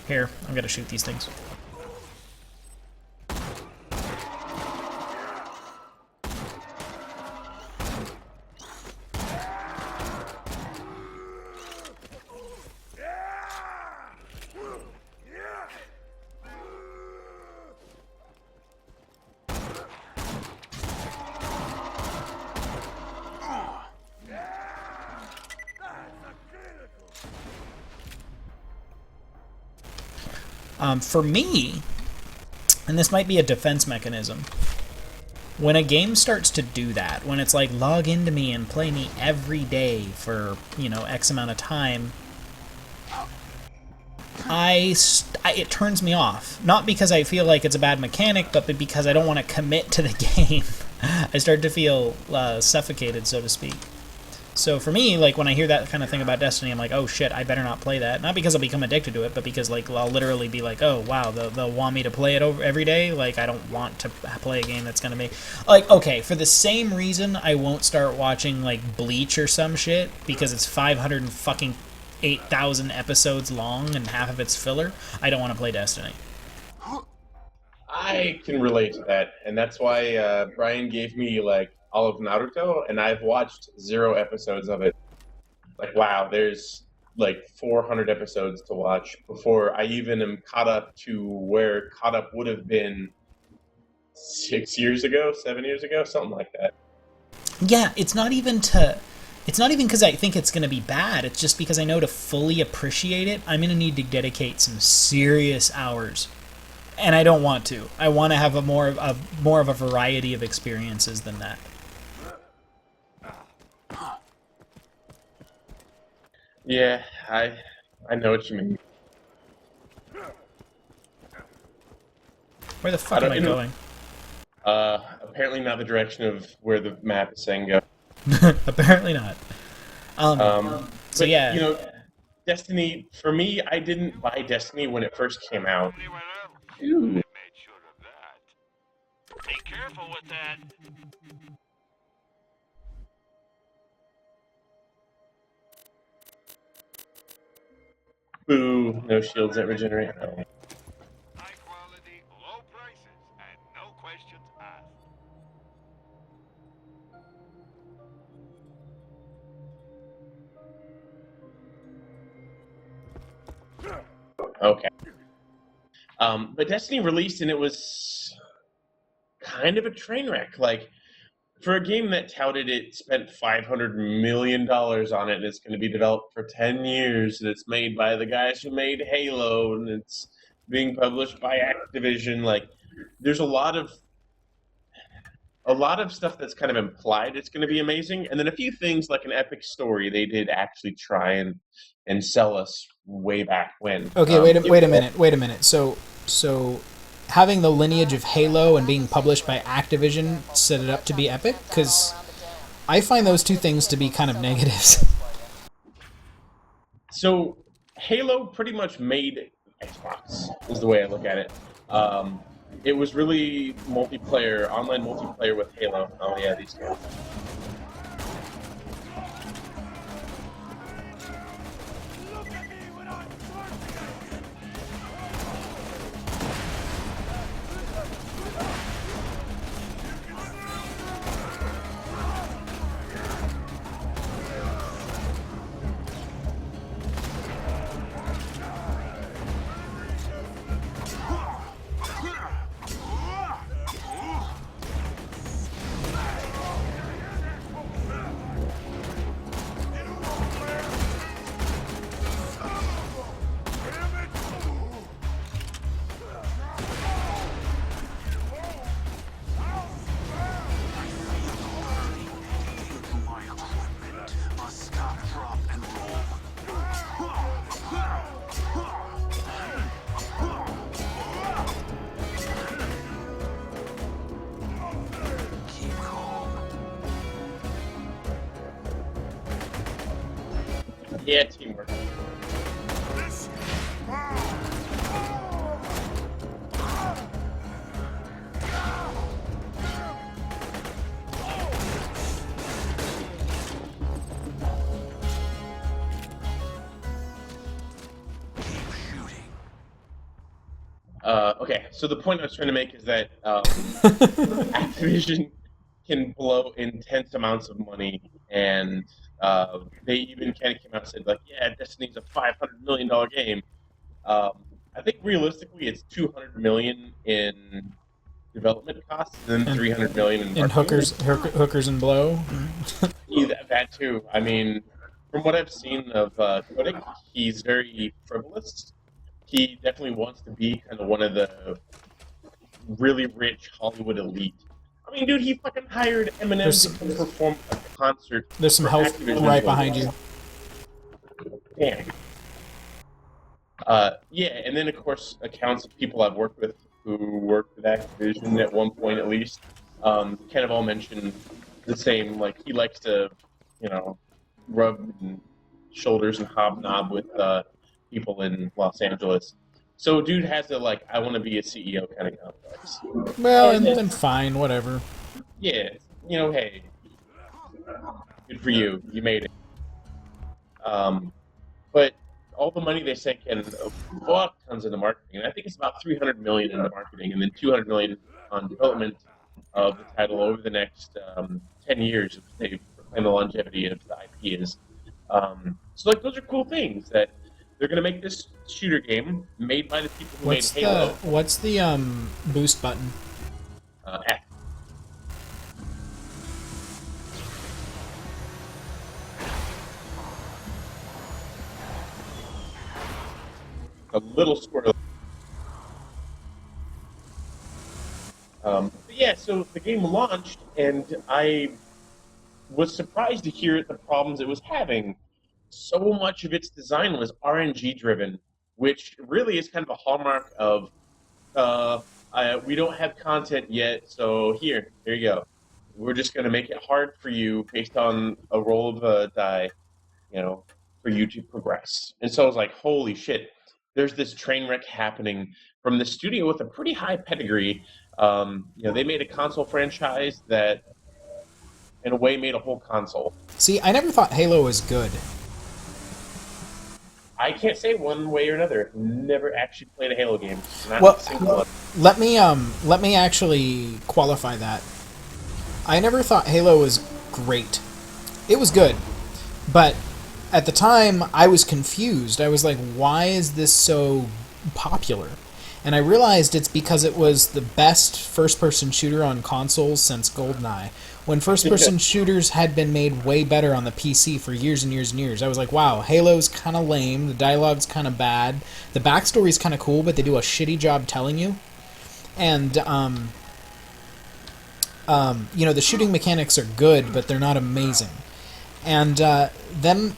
here, I'm gonna shoot these things. For me, and this might be a defense mechanism, when a game starts to do that, when it's like, log into me and play me every day for, X amount of time, it turns me off. Not because I feel like it's a bad mechanic, but because I don't want to commit to the game. I start to feel suffocated, so to speak. So for me, like, when I hear that kind of thing about Destiny, I'm like, oh shit, I better not play that. Not because I'll become addicted to it, but because, like, I'll literally be like, oh wow, they'll want me to play it every day. Like, I don't want to play a game that's gonna be like, okay, for the same reason I won't start watching like Bleach or some shit because it's 8,000 episodes long and half of it's filler. I don't want to play Destiny. I can relate to that, and that's why Brian gave me like all of Naruto, and I've watched 0 episodes of it. Like, wow, there's like 400 episodes to watch before I even am caught up to where caught up would have been 6 years ago, 7 years ago, something like that. Yeah, it's not even because I think it's going to be bad. It's just because I know to fully appreciate it, I'm going to need to dedicate some serious hours. And I don't want to. I want to have more of a variety of experiences than that. Yeah, I know what you mean. Where the fuck am I going? Apparently not the direction of where the map is saying go. Apparently not. So yeah. Destiny, for me, I didn't buy Destiny when it first came out. Ooh. Made sure of that. Be careful with that. Boo, no shields that regenerate. No. High quality, low prices, and no questions asked. Okay. But Destiny released and it was kind of a train wreck. Like, for a game that touted it spent $500 million on it, and it's going to be developed for 10 years, and it's made by the guys who made Halo, and it's being published by Activision. Like, there's a lot of stuff that's kind of implied it's going to be amazing, and then a few things like an epic story they did actually try and sell us way back when. Okay, wait a minute. So having the lineage of Halo and being published by Activision set it up to be epic? Because I find those two things to be kind of negatives. So Halo pretty much made Xbox, is the way I look at it. It was really multiplayer, online multiplayer with Halo. Oh yeah, these guys. Yeah, teamwork. Okay, so the point I was trying to make is that Activision can blow intense amounts of money, and they even kind of came out and said, like, yeah, Destiny's a $500 million game. I think realistically, it's $200 million in development costs, and then And $300 million in and marketing. hookers and blow. Yeah, that too. I mean, from what I've seen of Kotick, he's very frivolous. He definitely wants to be kind of one of the really rich Hollywood elite. I mean, dude, he fucking hired Eminem There's to come perform a concert there's some for health Activision's right behind logo. you. Damn. Yeah, and then of course accounts of people I've worked with who worked at Activision at one point at least, kind of all mention the same. Like he likes to, you know, rub shoulders and hobnob with people in Los Angeles. So dude has a like I want to be a CEO kind of complex. Well, And and then fine, whatever. yeah, you know, hey, good for you, you made it. But all the money they say can fuck tons into marketing, and I think it's about $300 million into marketing, and then $200 million on development of the title over the next 10 years if they proclaim the longevity of the IP is. So like those are cool things that they're gonna make this shooter game made by the people who made Halo. What's the boost button? F. A little squirrel. But yeah, so the game launched, and I was surprised to hear the problems it was having. So much of its design was RNG driven, which really is kind of a hallmark of we don't have content yet, so here you go. We're just going to make it hard for you based on a roll of a die, you know, for you to progress. And so I was like, holy shit, there's this train wreck happening from the studio with a pretty high pedigree. They made a console franchise that, in a way, made a whole console. See, I never thought Halo was good. I can't say one way or another. Never actually played a Halo game. Not Well, a single one. let me actually qualify that. I never thought Halo was great. It was good, but at the time I was confused. I was like, why is this so popular? And I realized it's because it was the best first-person shooter on consoles since GoldenEye. When first-person shooters had been made way better on the PC for years and years and years, I was like, wow, Halo's kind of lame, the dialogue's kind of bad, the backstory's kind of cool, but they do a shitty job telling you. And, the shooting mechanics are good, but they're not amazing. And then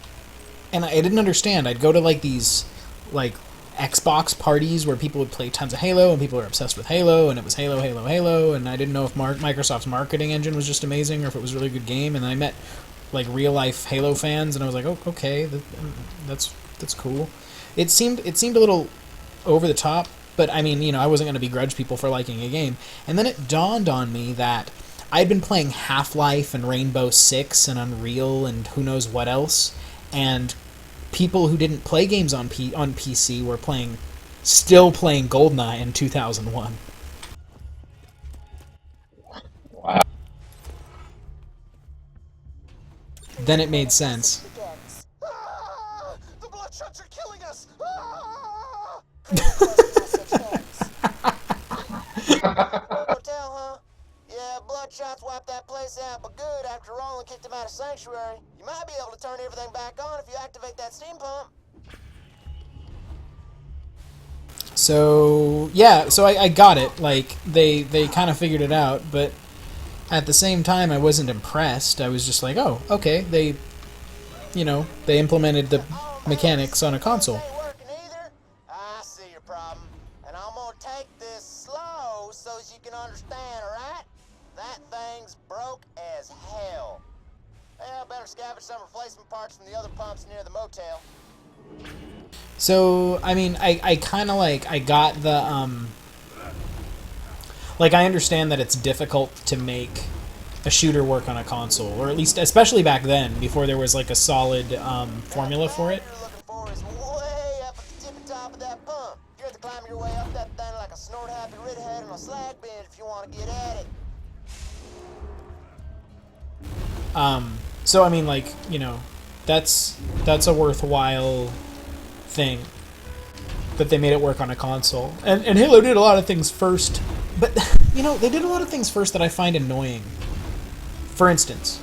I didn't understand. I'd go to like these like Xbox parties where people would play tons of Halo and people were obsessed with Halo and it was Halo, Halo, Halo, and I didn't know if Microsoft's marketing engine was just amazing or if it was a really good game. And then I met like real life Halo fans and I was like, oh, okay, that's cool. It seemed a little over the top, but I mean, I wasn't going to begrudge people for liking a game. And then it dawned on me that I'd been playing Half-Life and Rainbow Six and Unreal and who knows what else, and people who didn't play games on PC were still playing GoldenEye in 2001. Wow. Then it made sense. The bloodshots are killing us! Hotel, huh? Yeah, Bloodshots wiped that place out, but good after Roland kicked him out of Sanctuary. You might be able to turn everything back on if you activate that steam pump. So yeah, I got it. Like they kind of figured it out, but at the same time, I wasn't impressed. I was just like, oh, okay, they implemented the mechanics on a console. Ain't working either. I see your problem, and I'm gonna take this slow so as you can understand, alright? That thing's broke as hell. Yeah, better scavenge some replacement parts from the other pumps near the motel. So, I mean, I kind of like, I got the, like, I understand that it's difficult to make a shooter work on a console, or at least, especially back then, before there was, like, a solid formula for it. You're looking for is way up at the tippy top of that pump. You have to climb your way up that thing like a snort-happy redhead on a slag bench if you want to get at it. So, I mean, like, you know, that's a worthwhile thing that they made it work on a console. And Halo did a lot of things first, but, you know, they did a lot of things first that I find annoying. For instance,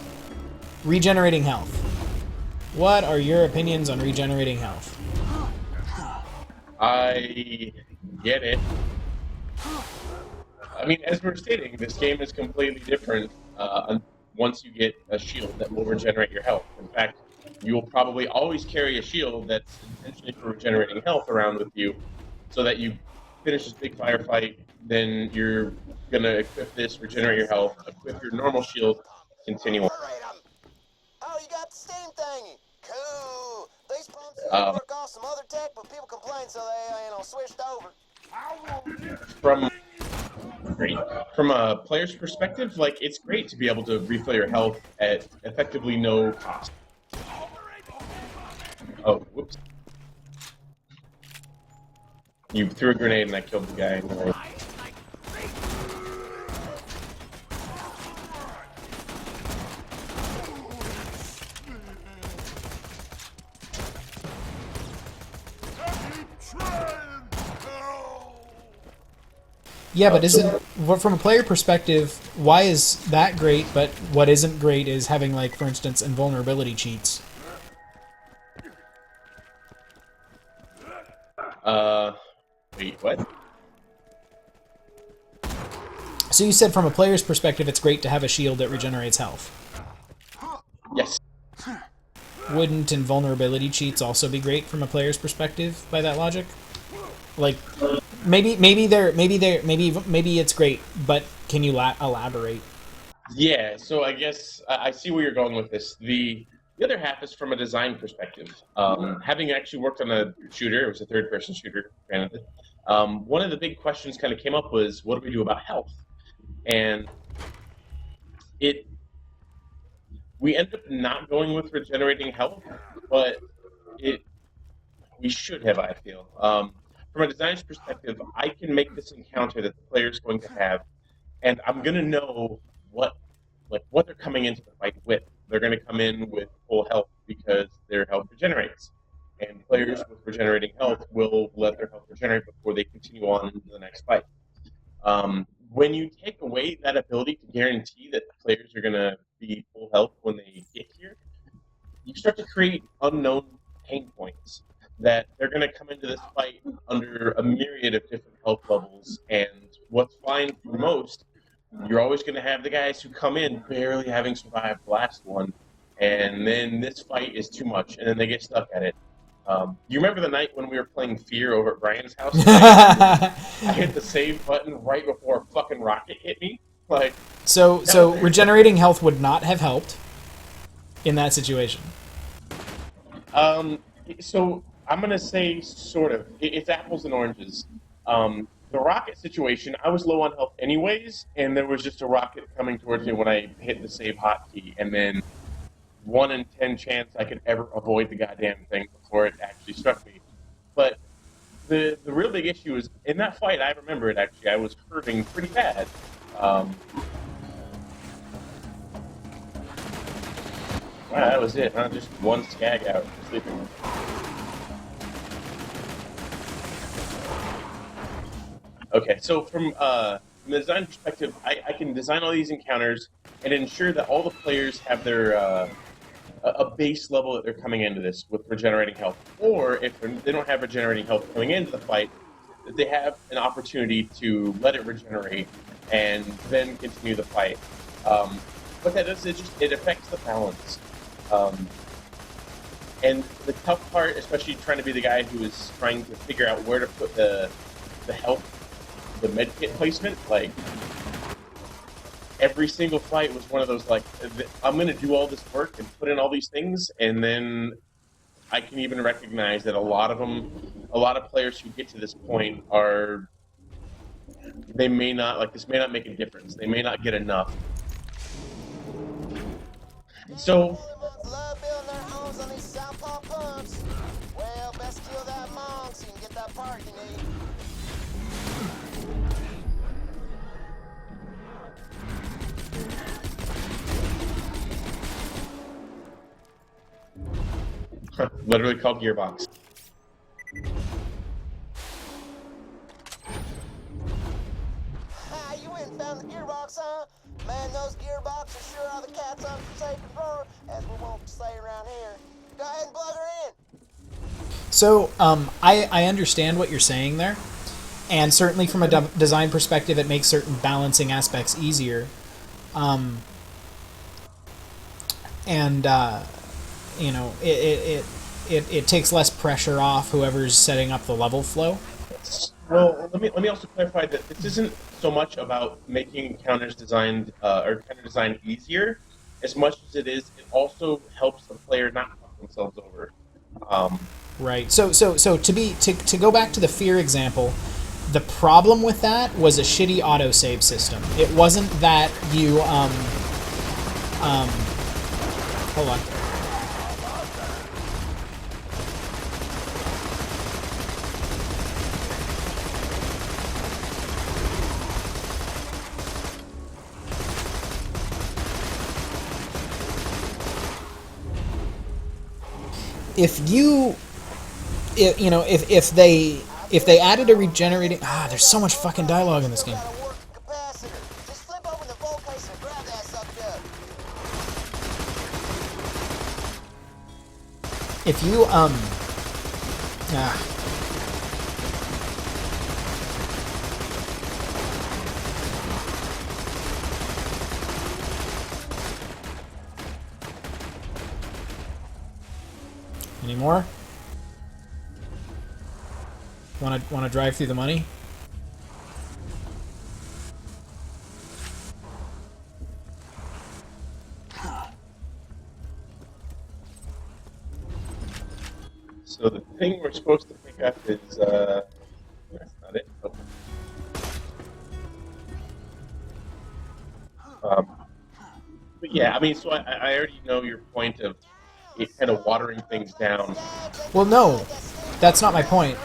regenerating health. What are your opinions on regenerating health? I get it. I mean, as we're stating, this game is completely different once you get a shield that will regenerate your health. In fact, you will probably always carry a shield that's intentionally for regenerating health around with you, so that you finish this big firefight, then you're going to equip this, regenerate your health, equip your normal shield, continue on. Oh, you got the steam thingy. Cool. These pumps here work off some other tech, but people complain, so they, switched over. From a player's perspective, like, it's great to be able to refill your health at effectively no cost. Oh, whoops. You threw a grenade and I killed the guy. Yeah, but from a player perspective, why is that great, but what isn't great is having, like, for instance, invulnerability cheats? Wait, what? So you said from a player's perspective, it's great to have a shield that regenerates health. Yes. Wouldn't invulnerability cheats also be great from a player's perspective by that logic? Like, maybe it's great, but can you elaborate? Yeah, so I guess I see where you're going with this. The other half is from a design perspective. Having actually worked on a shooter, it was a third-person shooter, granted. One of the big questions kind of came up was, what do we do about health? And we ended up not going with regenerating health, but we should have, I feel. From a designer's perspective, I can make this encounter that the player's going to have, and I'm going to know what they're coming into the fight with. They're going to come in with full health because their health regenerates. And players with regenerating health will let their health regenerate before they continue on into the next fight. When you take away that ability to guarantee that the players are going to be full health when they get here, you start to create unknown pain points that they're going to come into this fight under a myriad of different health levels. And what's fine for most, you're always going to have the guys who come in barely having survived the last one, and then this fight is too much, and then they get stuck at it. You remember the night when we were playing Fear over at Brian's house? I hit the save button right before a fucking rocket hit me. Like, so regenerating health would not have helped in that situation. So I'm gonna say sort of. It's apples and oranges. The rocket situation, I was low on health anyways, and there was just a rocket coming towards me when I hit the save hotkey, and then 1 in 10 chance I could ever avoid the goddamn thing before it actually struck me. But the real big issue is, in that fight, I remember it actually, I was hurting pretty bad. Wow, that was it, huh? Just one skag out for sleeping. Okay, so from the design perspective, I can design all these encounters and ensure that all the players have their a base level that they're coming into this with regenerating health. Or if they don't have regenerating health coming into the fight, that they have an opportunity to let it regenerate and then continue the fight. What that does is it affects the balance. And the tough part, especially trying to be the guy who is trying to figure out where to put the health, the med kit placement, like, every single fight was one of those like, I'm going to do all this work and put in all these things, and then I can even recognize that a lot of players who get to this point they may not like this may not make a difference. They may not get enough. So Monks love building their homes on these southpaw pumps. Well, best kill that monk so you can get that part you need. literally called Gearbox. Ah, you went and found the gearbox, huh? Man, those gearboxes sure are the cat's unforsaken drawer, as we won't say around here. Go ahead and plug her in. So, I understand what you're saying there, and certainly from a design perspective, it makes certain balancing aspects easier. And you know, it takes less pressure off whoever's setting up the level flow. Well, let me also clarify that this isn't so much about making counters designed or counter design easier, as much as it also helps the player not fuck themselves over. Right. So to go back to the fear example, the problem with that was a shitty autosave system. It wasn't that you hold on. If they added a regenerating there's so much fucking dialogue in this game. Got a working capacitor. Just flip open the vault case and grab that sucker up. If you any more? Want to drive through the money? So the thing we're supposed to pick up is that's not it. Nope. But yeah, I mean, so I already know your point of it kind of watering things down. Well, no, that's not my point.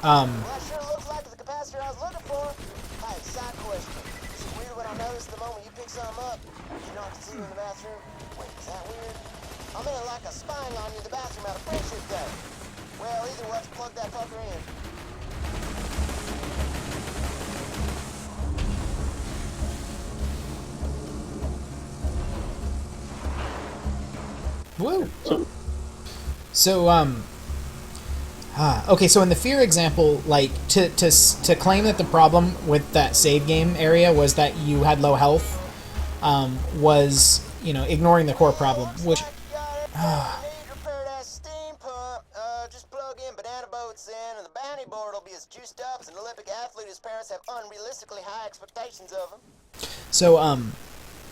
Well, that sure looks like the capacitor I was looking for. Hey, side question. Is it weird when I notice the moment you pick something up, you know I can see you in the bathroom? Wait, is that weird? I'm in it like a spying on you in the bathroom at a friendship day. Well, either way, let's plug that fucker in. Woo. So okay, so in the fear example, like to claim that the problem with that save game area was that you had low health, was, you know, ignoring the core problem, which Need to repair that steam pump. Just plug in banana boats in, and the bounty board will be as juiced up as an Olympic athlete whose parents have unrealistically high expectations of him. so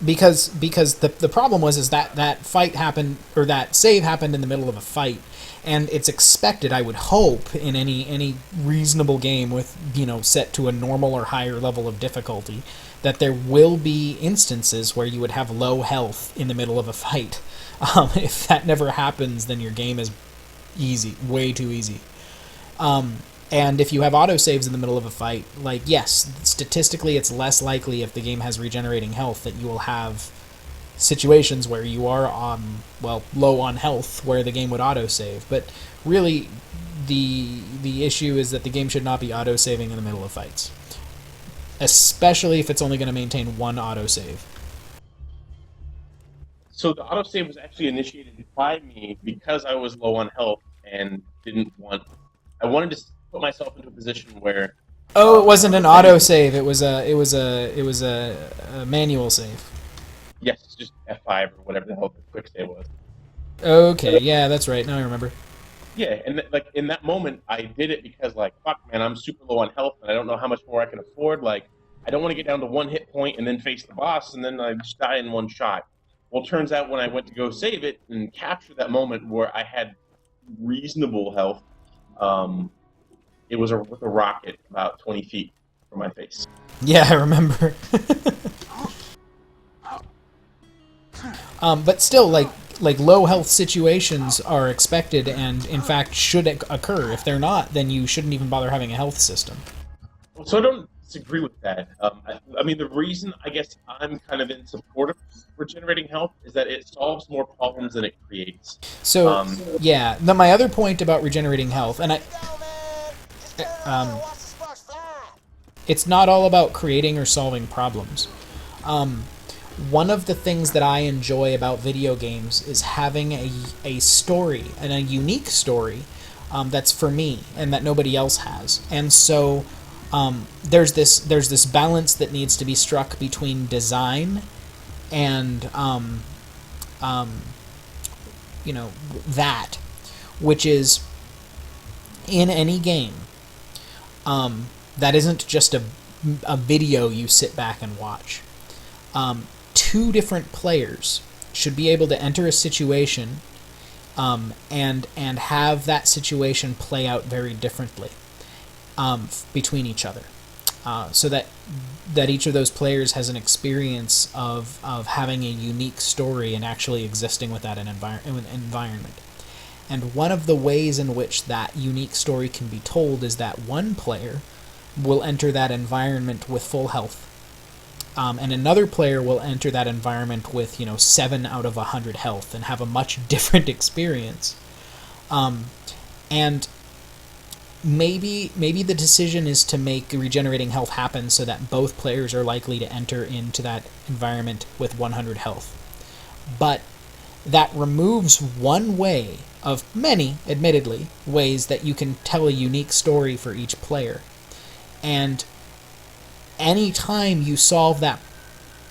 because the problem was that fight happened, or that save happened in the middle of a fight, and it's expected, I would hope, in any reasonable game with, you know, set to a normal or higher level of difficulty, that there will be instances where you would have low health in the middle of a fight. If that never happens, then your game is easy, way too easy. And if you have autosaves in the middle of a fight, like, yes, statistically it's less likely if the game has regenerating health that you will have situations where you are low on health where the game would autosave. But really, the issue is that the game should not be autosaving in the middle of fights, especially if it's only going to maintain one autosave. So the autosave was actually initiated by me because I was low on health and I wanted to put myself into a position where. Oh, it wasn't an autosave. It was a manual save. Yes, just F5 or whatever the hell the quick save was. Okay, yeah, that's right. Now I remember. Yeah, and like in that moment, I did it because like, fuck, man, I'm super low on health and I don't know how much more I can afford. Like, I don't want to get down to 1 hit point and then face the boss, and then I just die in one shot. Well, it turns out when I went to go save it and capture that moment where I had reasonable health, um, it was with a rocket about 20 feet from my face. Yeah, I remember. But still, like low health situations are expected and in fact should occur. If they're not, then you shouldn't even bother having a health system. So I don't disagree with that. I mean, the reason I guess I'm kind of in support of regenerating health is that it solves more problems than it creates. So yeah, my other point about regenerating health, and it's not all about creating or solving problems. One of the things that I enjoy about video games is having a story, and a unique story, that's for me and that nobody else has. And so there's this balance that needs to be struck between design and that, which is in any game that isn't just a video you sit back and watch. Two different players should be able to enter a situation and have that situation play out very differently between each other, so that each of those players has an experience of having a unique story and actually existing with that environment. And one of the ways in which that unique story can be told is that one player will enter that environment with full health, and another player will enter that environment with 7 out of 100 health and have a much different experience. And maybe the decision is to make regenerating health happen so that both players are likely to enter into that environment with 100 health. But that removes one way of many, admittedly, ways that you can tell a unique story for each player. And anytime you solve that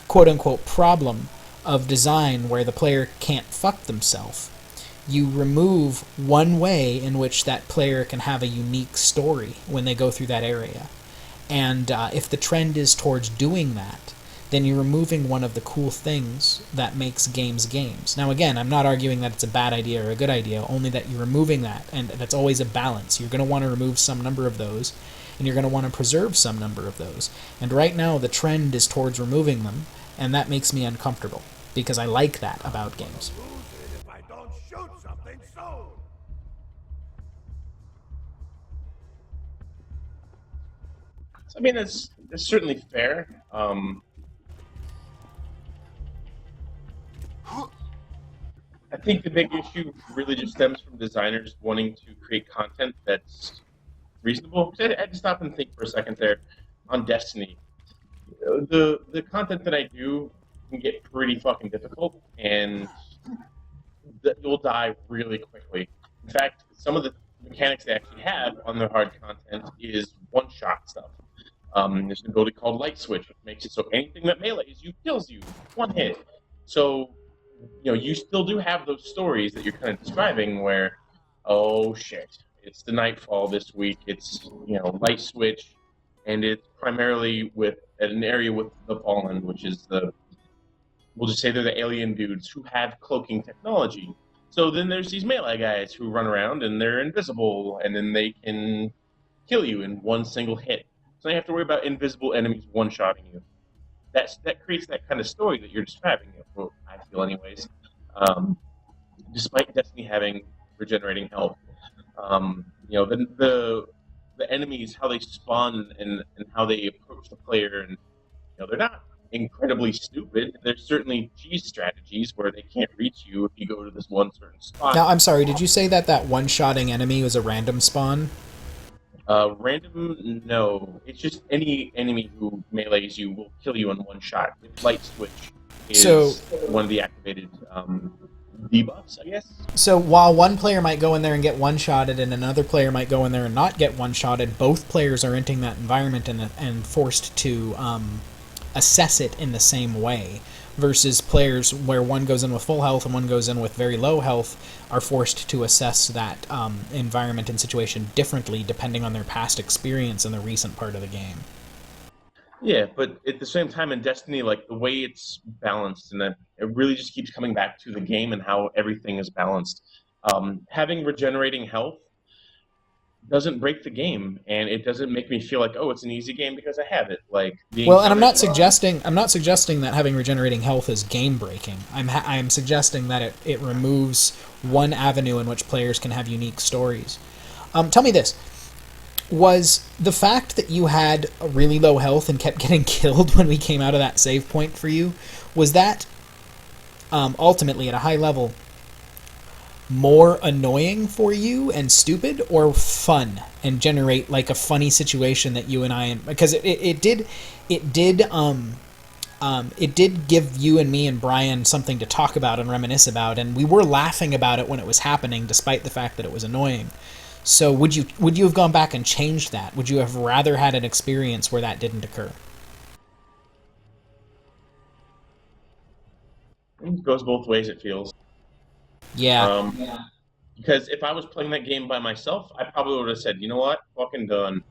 quote-unquote problem of design where the player can't fuck themselves, you remove one way in which that player can have a unique story when they go through that area. And if the trend is towards doing that, then you're removing one of the cool things that makes games. Now again, I'm not arguing that it's a bad idea or a good idea, only that you're removing that, and that's always a balance. You're going to want to remove some number of those, and you're going to want to preserve some number of those. And right now the trend is towards removing them, and that makes me uncomfortable, because I like that about games. If I don't shoot something soon. I mean, that's certainly fair. I think the big issue really just stems from designers wanting to create content that's reasonable. I had to stop and think for a second there on Destiny. The content that I do can get pretty fucking difficult, and you'll die really quickly. In fact, some of the mechanics they actually have on their hard content is one-shot stuff. There's an ability called Light Switch, which makes it so anything that melees you kills you, one hit. So, you still do have those stories that you're kind of describing where, oh shit, it's the Nightfall this week, it's, Light Switch, and it's primarily with an area with the Fallen, which is we'll just say they're the alien dudes who have cloaking technology. So then there's these melee guys who run around and they're invisible, and then they can kill you in one single hit. So you have to worry about invisible enemies one-shotting you. That creates that kind of story that you're describing, well, I feel anyways. Despite Destiny having regenerating health, the enemies, how they spawn and how they approach the player, and they're not incredibly stupid. There's certainly cheese strategies where they can't reach you if you go to this one certain spot. Now, I'm sorry, did you say that one-shotting enemy was a random spawn? Random, no. It's just any enemy who melees you will kill you in one shot. Light Switch is one of the activated debuffs, I guess. So while one player might go in there and get one-shotted and another player might go in there and not get one-shotted, both players are entering that environment and forced to assess it in the same way, versus players where one goes in with full health and one goes in with very low health are forced to assess that environment and situation differently depending on their past experience in the recent part of the game. Yeah, but at the same time in Destiny, like the way it's balanced, and it really just keeps coming back to the game and how everything is balanced. Having regenerating health doesn't break the game, and it doesn't make me feel like, oh, it's an easy game because I have it. Like the Well, and encounters. I'm not suggesting that having regenerating health is game breaking. I'm suggesting that it removes one avenue in which players can have unique stories. Tell me this: was the fact that you had a really low health and kept getting killed when we came out of that save point for you, was that ultimately at a high level more annoying for you and stupid, or fun and generate like a funny situation that you and I, because it did give you and me and Brian something to talk about and reminisce about, and we were laughing about it when it was happening, despite the fact that it was annoying. So would you have gone back and changed that? Would you have rather had an experience where that didn't occur? It goes both ways, it feels. Yeah. Um, because if I was playing that game by myself, I probably would have said, you know what, fucking done.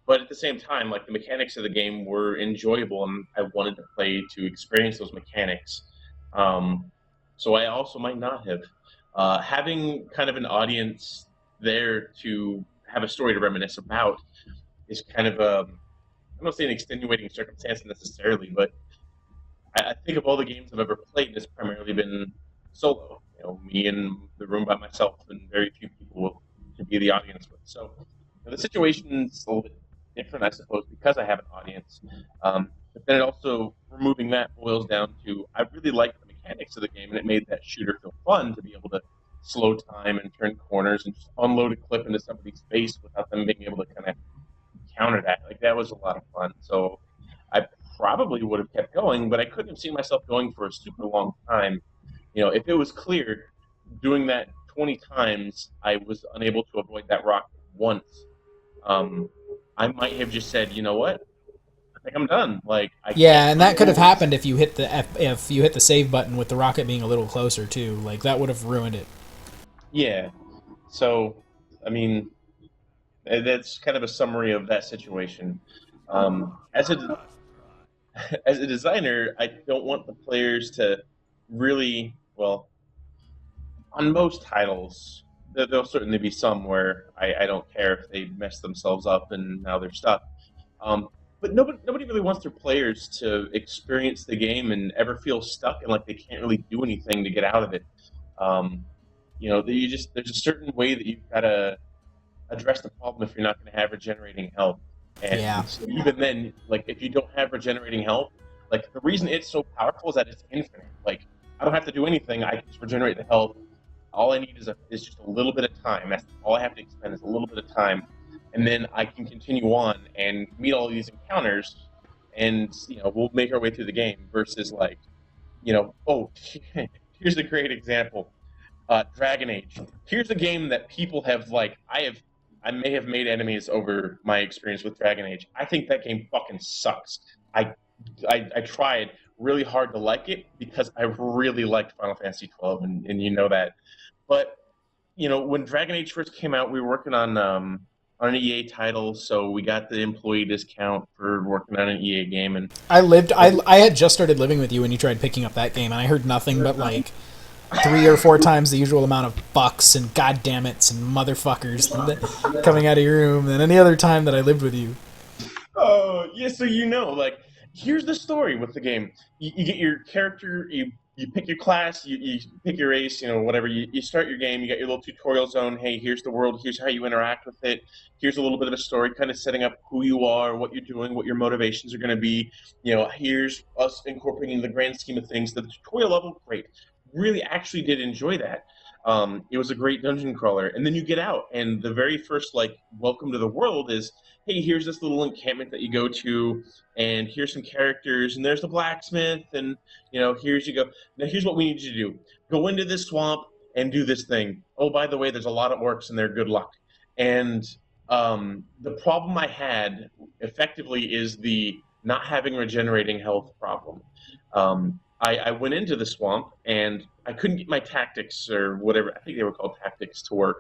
But at the same time, like the mechanics of the game were enjoyable, and I wanted to play to experience those mechanics. Um, so I also might not have. Having kind of an audience there to have a story to reminisce about is kind of a, I don't say an extenuating circumstance necessarily, but I think of all the games I've ever played, it's primarily been solo. You know, me in the room by myself, and very few people to be the audience with. So the situation's a little bit different, I suppose, because I have an audience. But then it also removing that boils down to I really liked the mechanics of the game, and it made that shooter feel fun to be able to slow time and turn corners and just unload a clip into somebody's face without them being able to kind of counter that. Like that was a lot of fun. So I probably would have kept going, but I couldn't have seen myself going for a super long time. You know, if it was clear doing that 20 times, I was unable to avoid that rock once. Um, I might have just said, you know what? I think I'm done. Like I can't Yeah, and that could have unload. happened if you hit if you hit the save button with the rocket being a little closer too. Like that would have ruined it. Yeah. So, I mean, that's kind of a summary of that situation. As a as a designer, I don't want the players to really well on most titles, there'll certainly be some where I don't care if they mess themselves up and now they're stuck. Um, but nobody really wants their players to experience the game and ever feel stuck and like they can't really do anything to get out of it. Um, you know, you just there's a certain way that you've got to address the problem if you're not going to have regenerating health. Yeah. And even then, like if you don't have regenerating health, like the reason it's so powerful is that it's infinite. Like I don't have to do anything; I can just regenerate the health. All I need is just a little bit of time. That's all I have to expend is a little bit of time, and then I can continue on and meet all these encounters, and we'll make our way through the game. Versus like oh, here's a great example. Dragon Age. Here's a game that people have like I may have made enemies over my experience with Dragon Age. I think that game fucking sucks. I tried really hard to like it because I really liked Final Fantasy 12, and you know that. But when Dragon Age first came out, we were working on an EA title, so we got the employee discount for working on an EA game, and I had just started living with you when you tried picking up that game, and I heard nothing but like 3 or 4 times the usual amount of bucks and goddammits and motherfuckers coming out of your room than any other time that I lived with you. oh, yeah, so like, here's the story with the game. You get your character, you pick your class, you pick your race, whatever. You start your game, you got your little tutorial zone. Hey, here's the world, here's how you interact with it. Here's a little bit of a story, kind of setting up who you are, what you're doing, what your motivations are going to be. Here's us incorporating the grand scheme of things. The tutorial level, great. Really actually did enjoy that. It was a great dungeon crawler. And then you get out, and the very first, like, welcome to the world is, hey, here's this little encampment that you go to, and here's some characters, and there's the blacksmith, and here's you go. Now here's what we need you to do: go into this swamp and do this thing. Oh, by the way, there's a lot of orcs in there. Good luck. And the problem I had effectively is the not having regenerating health problem. I went into the swamp and I couldn't get my tactics or whatever, I think they were called tactics, to work.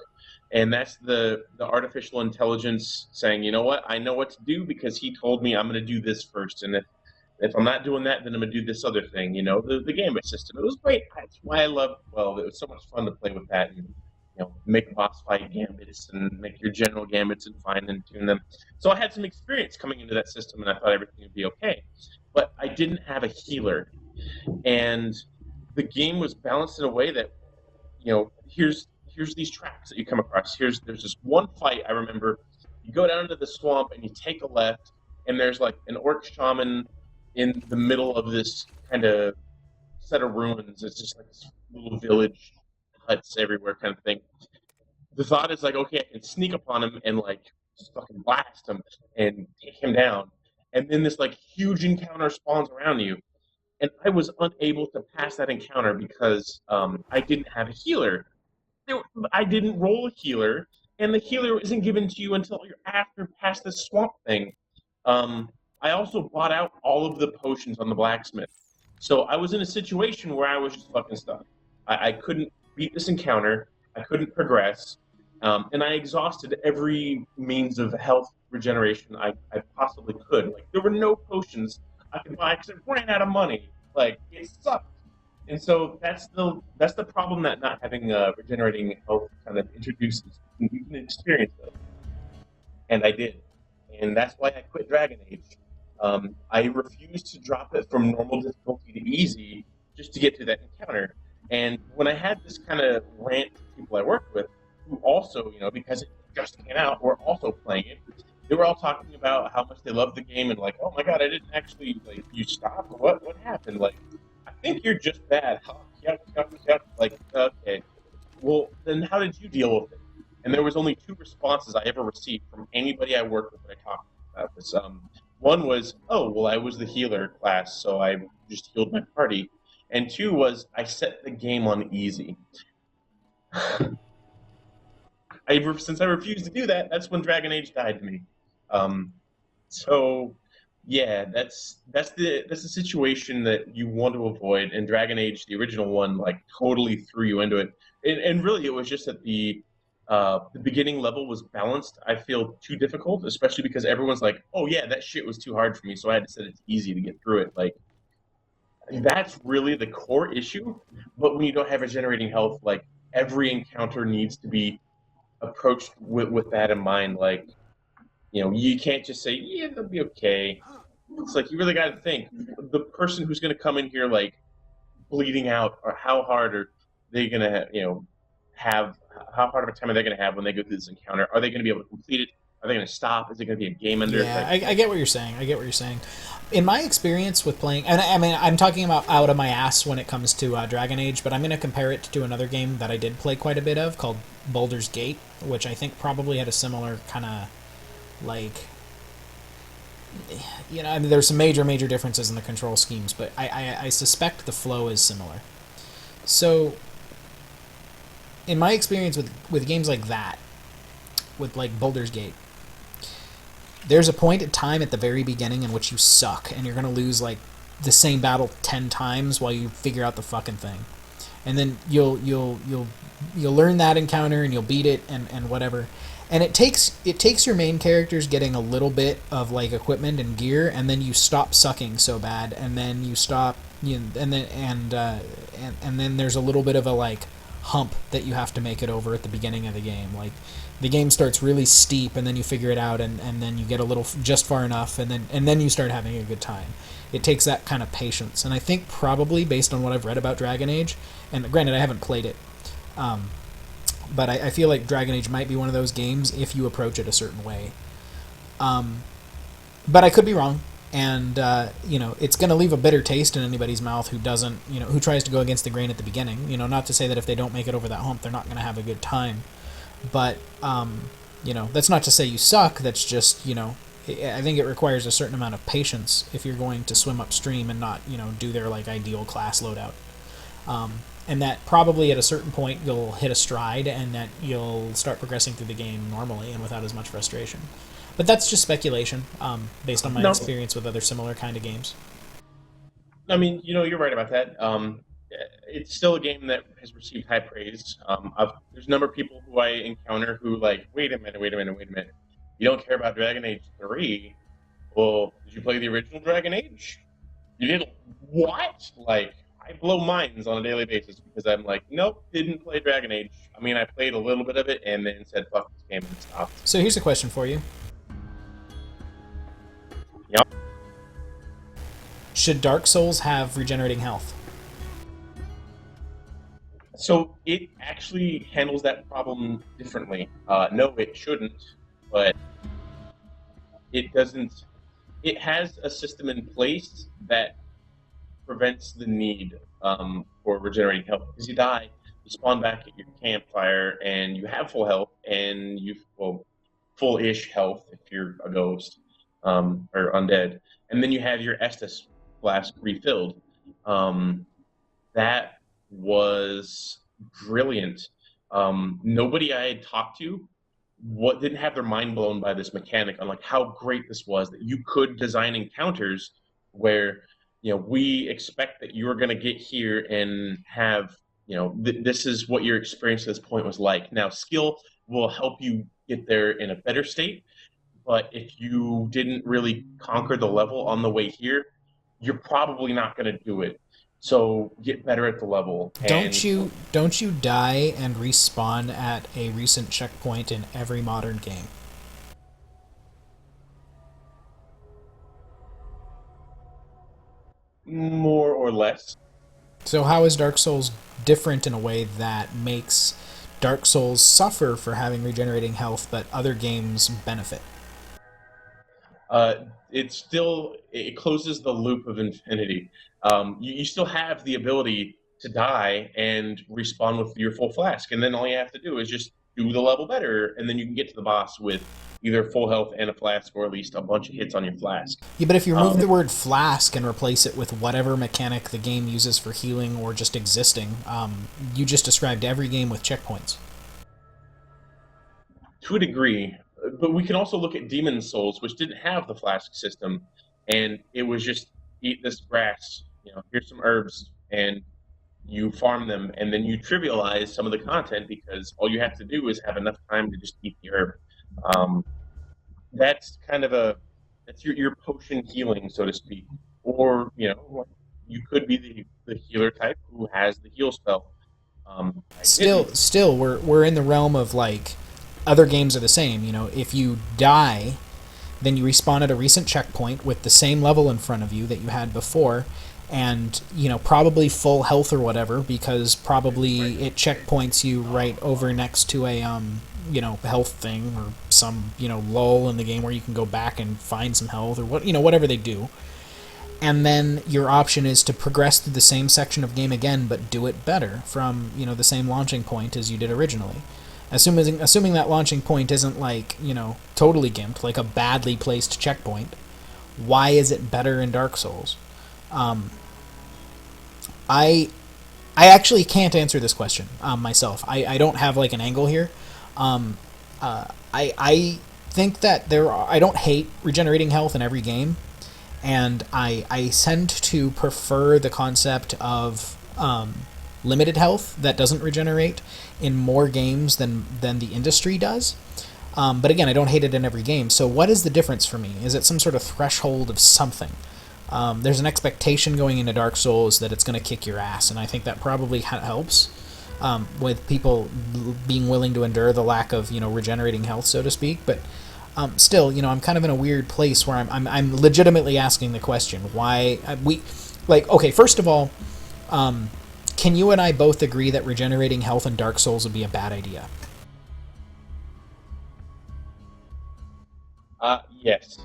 and that's the artificial intelligence saying, you know what, I know what to do because he told me I'm going to do this first, and if I'm not doing that, then I'm going to do this other thing. The gambit system. It was great. That's why I loved 12. It was so much fun to play with that, and make boss fight gambits and make your general gambits and fine and tune them. So I had some experience coming into that system, and I thought everything would be okay. But I didn't have a healer, and the game was balanced in a way that here's these tracks that you come across. There's this one fight I remember. You go down into the swamp and you take a left, and there's like an orc shaman in the middle of this kind of set of ruins. It's just like this little village, huts everywhere kind of thing. The thought is like, okay, I can sneak upon him and like just fucking blast him and take him down. And then this like huge encounter spawns around you, and I was unable to pass that encounter because I didn't have a healer. I didn't roll a healer, and the healer isn't given to you until you're after past this swamp thing. I also bought out all of the potions on the blacksmith, so I was in a situation where I was just fucking stuck. I couldn't beat this encounter. I couldn't progress, and I exhausted every means of health regeneration I possibly could. Like there were no potions I could buy because I ran out of money. Like it sucked. And so that's the problem that not having regenerating health kind of introduces. You can experience those, and I did, and that's why I quit Dragon Age. I refused to drop it from normal difficulty to easy just to get to that encounter. And when I had this kind of rant with people I worked with, who also, because it just came out, were also playing it, they were all talking about how much they loved the game and like, oh my god, I didn't actually like. You stopped? What happened? Like, I think you're just bad. Yuck, yuck, yuck. Like, okay. Well, then how did you deal with it? And there was only 2 responses I ever received from anybody I worked with when I talked about this. One was, oh, well, I was the healer class, so I just healed my party. And 2 was, I set the game on easy. Since I refused to do that, that's when Dragon Age died to me. So yeah, that's the situation that you want to avoid. And Dragon Age, the original one, like totally threw you into it. And really, it was just that the beginning level was balanced. I feel too difficult, especially because everyone's like, "Oh yeah, that shit was too hard for me," so I had to set it to easy to get through it. Like that's really the core issue. But when you don't have regenerating health, like every encounter needs to be approached with that in mind. Like you can't just say, yeah, they'll be okay. It's like you really got to think the person who's going to come in here like bleeding out, or how hard are they going to have how hard of a time are they going to have when they go through this encounter? Are they going to be able to complete it? Are they going to stop? Is it going to be a game ender? Yeah, I get what you're saying. In my experience with playing, and I mean, I'm talking about out of my ass when it comes to Dragon Age, but I'm going to compare it to another game that I did play quite a bit of called Baldur's Gate, which I think probably had a similar kind of like, I mean, there's some major differences in the control schemes, but I suspect the flow is similar. So, in my experience with games like that, with like Baldur's Gate, there's a point in time at the very beginning in which you suck, and you're going to lose like the same battle 10 times while you figure out the fucking thing. And then you'll learn that encounter and you'll beat it and whatever. And it takes your main characters getting a little bit of like equipment and gear, and then you stop sucking so bad, and then you stop, and then there's a little bit of a like hump that you have to make it over at the beginning of the game. Like the game starts really steep, and then you figure it out, and then you get a little just far enough, and then you start having a good time. It takes that kind of patience, and I think probably based on what I've read about Dragon Age, and granted I haven't played it, but I feel like Dragon Age might be one of those games if you approach it a certain way. But I could be wrong, and it's going to leave a bitter taste in anybody's mouth who doesn't, who tries to go against the grain at the beginning. Not to say that if they don't make it over that hump, they're not going to have a good time. But that's not to say you suck. That's just I think it requires a certain amount of patience if you're going to swim upstream and not do their like ideal class loadout. And that probably at a certain point you'll hit a stride, and that you'll start progressing through the game normally and without as much frustration. But that's just speculation, based on my experience with other similar kind of games. I mean, you're right about that. it's still a game that has received high praise. There's a number of people who I encounter who like, wait a minute, wait a minute, wait a minute. You don't care about Dragon Age 3? Well, did you play the original Dragon Age? You did what? Like, I blow minds on a daily basis because I'm like, nope, didn't play Dragon Age. I mean, I played a little bit of it and then said, fuck this game and stopped. So here's a question for you. Yep. Should Dark Souls have regenerating health? So it actually handles that problem differently. No, it shouldn't, but it doesn't. It has a system in place that prevents the need for regenerating health. Because you die, you spawn back at your campfire, and you have full health, and full-ish health if you're a ghost or undead, and then you have your Estus flask refilled. That was brilliant. Nobody I had talked to didn't have their mind blown by this mechanic on like how great this was that you could design encounters where we expect that you're going to get here and have this is what your experience at this point was like. Now skill will help you get there in a better state, but if you didn't really conquer the level on the way here, you're probably not going to do it. So get better at the level. Don't you die and respawn at a recent checkpoint in every modern game? More or less. So how is Dark Souls different in a way that makes Dark Souls suffer for having regenerating health, but other games benefit? It closes the loop of infinity. You still have the ability to die and respawn with your full flask, and then all you have to do is just do the level better, and then you can get to the boss with either full health and a flask, or at least a bunch of hits on your flask. Yeah, but if you remove the word flask and replace it with whatever mechanic the game uses for healing or just existing, you just described every game with checkpoints. To a degree, but we can also look at Demon Souls, which didn't have the flask system, and it was just eat this grass, here's some herbs, and you farm them, and then you trivialize some of the content because all you have to do is have enough time to just eat the herb. That's kind of that's your potion healing, so to speak. Or you could be the healer type who has the heal spell. Still, we're in the realm of like other games are the same. If you die, then you respawn at a recent checkpoint with the same level in front of you that you had before, and probably full health or whatever, because probably it checkpoints you right over next to a health thing or some lull in the game where you can go back and find some health or whatever they do. And then your option is to progress through the same section of game again, but do it better from the same launching point as you did originally. Assuming that launching point isn't like totally gimped, like a badly placed checkpoint. Why is it better in Dark Souls? I actually can't answer this question myself. I don't have like an angle here. I think that I don't hate regenerating health in every game, and I tend to prefer the concept of limited health that doesn't regenerate in more games than the industry does. But again, I don't hate it in every game. So what is the difference for me? Is it some sort of threshold of something? There's an expectation going into Dark Souls that it's going to kick your ass, and I think that probably helps with people being willing to endure the lack of regenerating health, so to speak. But still, I'm kind of in a weird place where I'm legitimately asking the question why okay. First of all, can you and I both agree that regenerating health in Dark Souls would be a bad idea? Yes.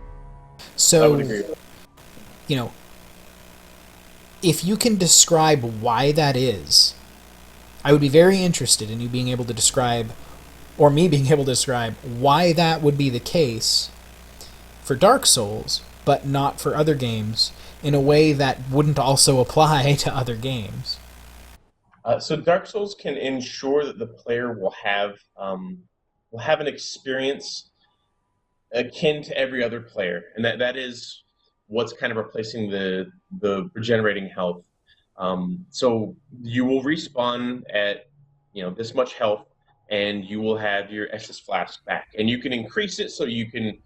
So, I would agree. If you can describe why that is, I would be very interested in you being able to describe, or me being able to describe, why that would be the case for Dark Souls, but not for other games, in a way that wouldn't also apply to other games. So Dark Souls can ensure that the player will have an experience akin to every other player, and that is what's kind of replacing the regenerating health. So you will respawn at this much health, and you will have your SS flask back, and you can increase it so you can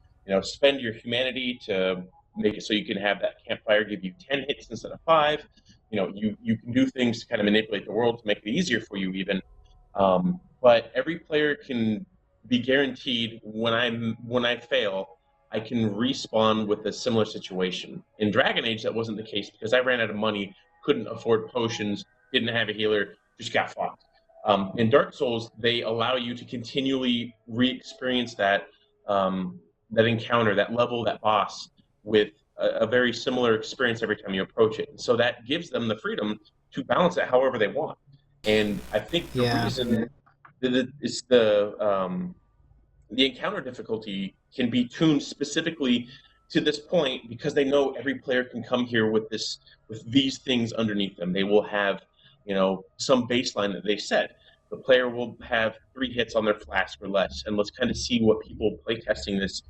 spend your humanity to make it so you can have that campfire give you 10 hits instead of 5. You can do things to kind of manipulate the world to make it easier for you even. But every player can be guaranteed when I fail, I can respawn with a similar situation. In Dragon Age, that wasn't the case because I ran out of money, couldn't afford potions, didn't have a healer, just got fucked. In Dark Souls, they allow you to continually re-experience that encounter, that level, that boss, with a very similar experience every time you approach it. So that gives them the freedom to balance it however they want. And I think the Yeah. reason that it's the encounter difficulty can be tuned specifically to this point because they know every player can come here with these things underneath them. They will have some baseline that they set. The player will have 3 hits on their flask or less, and let's kind of see what people playtesting this.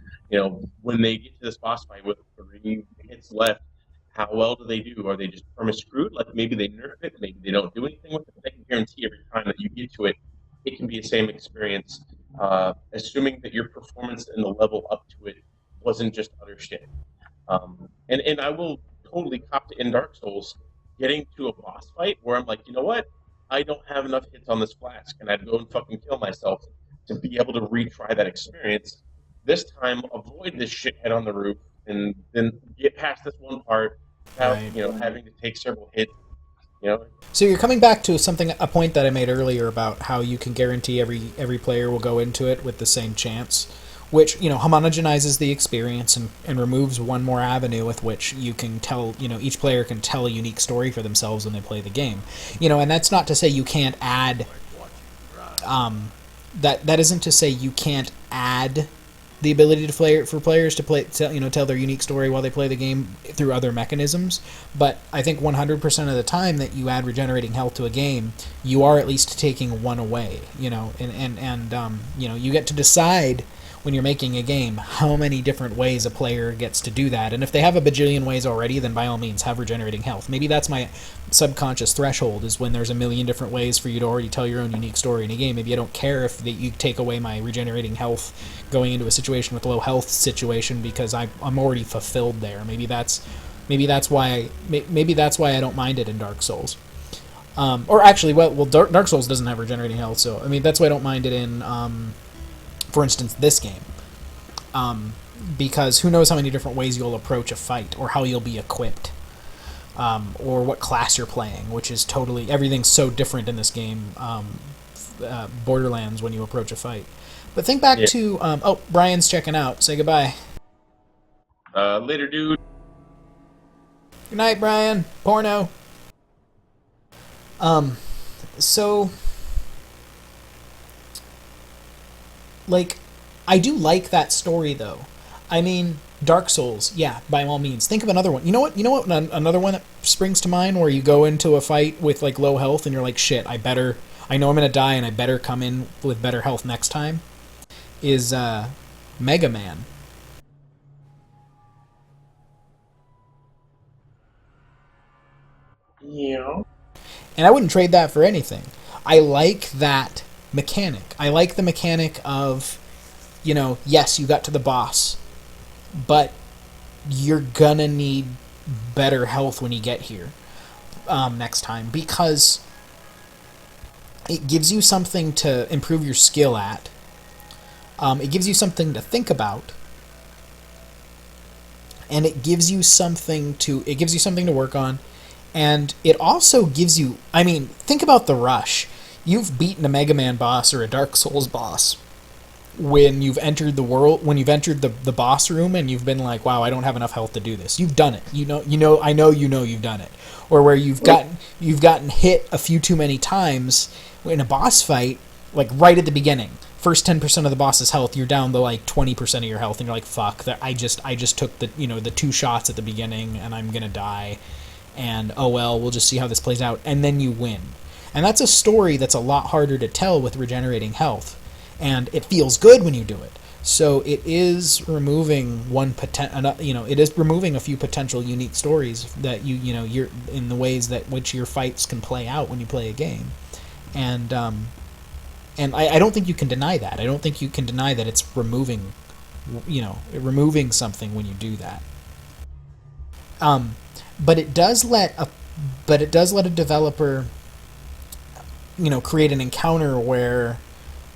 When they get to this boss fight with 3 hits left, how well do they do? Are they just perma screwed? Like maybe they nerf it, maybe they don't do anything with it. But they can guarantee every time that you get to it, it can be the same experience, assuming that your performance and the level up to it wasn't just utter shit. And I will totally cop to in Dark Souls getting to a boss fight where I'm like, you know what? I don't have enough hits on this flask, and I'd go and fucking kill myself to be able to retry that experience. This time, avoid this shithead on the roof, and then get past this one part without Right. having to take several hits. You know, So you're coming back to a point that I made earlier about how you can guarantee every player will go into it with the same chance, which homogenizes the experience and removes one more avenue with which you can tell each player can tell a unique story for themselves when they play the game. And that's not to say you can't add that isn't to say you can't add the ability for players to tell their unique story while they play the game through other mechanisms. But I think 100% of the time that you add regenerating health to a game, you are at least taking one away. And you get to decide when you're making a game how many different ways a player gets to do that. And if they have a bajillion ways already, then by all means have regenerating health. Maybe that's my subconscious threshold, is when there's a million different ways for you to already tell your own unique story in a game. Maybe I don't care if you take away my regenerating health going into a situation with low health situation because I'm already fulfilled there. Maybe that's why I don't mind it in Dark Souls. Or actually, Dark Souls doesn't have regenerating health, so I mean that's why I don't mind it in for instance, this game. Because who knows how many different ways you'll approach a fight, or how you'll be equipped, or what class you're playing, which is everything's so different in this game, Borderlands, when you approach a fight. But think back to, Brian's checking out. Say goodbye. later, dude. Good night, Brian. Porno. So... I do like that story, though. I mean, Dark Souls, yeah, by all means. Think of another one. You know what? Another one that springs to mind where you go into a fight with, low health and you're like, shit, I know I'm gonna die and I better come in with better health next time, is, Mega Man. Yeah. And I wouldn't trade that for anything. I like that mechanic. I like the mechanic of, yes, you got to the boss, but you're gonna need better health when you get here next time, because it gives you something to improve your skill at. It gives you something to think about, and it gives you something to work on, and it also gives you. I mean, think about the rush. You've beaten a Mega Man boss or a Dark Souls boss when you've entered the boss room and you've been like, wow, I don't have enough health to do this. You've done it. I know you've done it. Or where you've gotten hit a few too many times in a boss fight, right at the beginning. First 10% of the boss's health, you're down to 20% of your health, and you're like, fuck, I just took the 2 shots at the beginning and I'm gonna die. And oh well, we'll just see how this plays out, and then you win. And that's a story that's a lot harder to tell with regenerating health. And it feels good when you do it. So it is removing it is removing a few potential unique stories that you're in the ways that which your fights can play out when you play a game, and I don't think you can deny that. I don't think you can deny that it's removing something when you do that. Um, but it does let a developer create an encounter where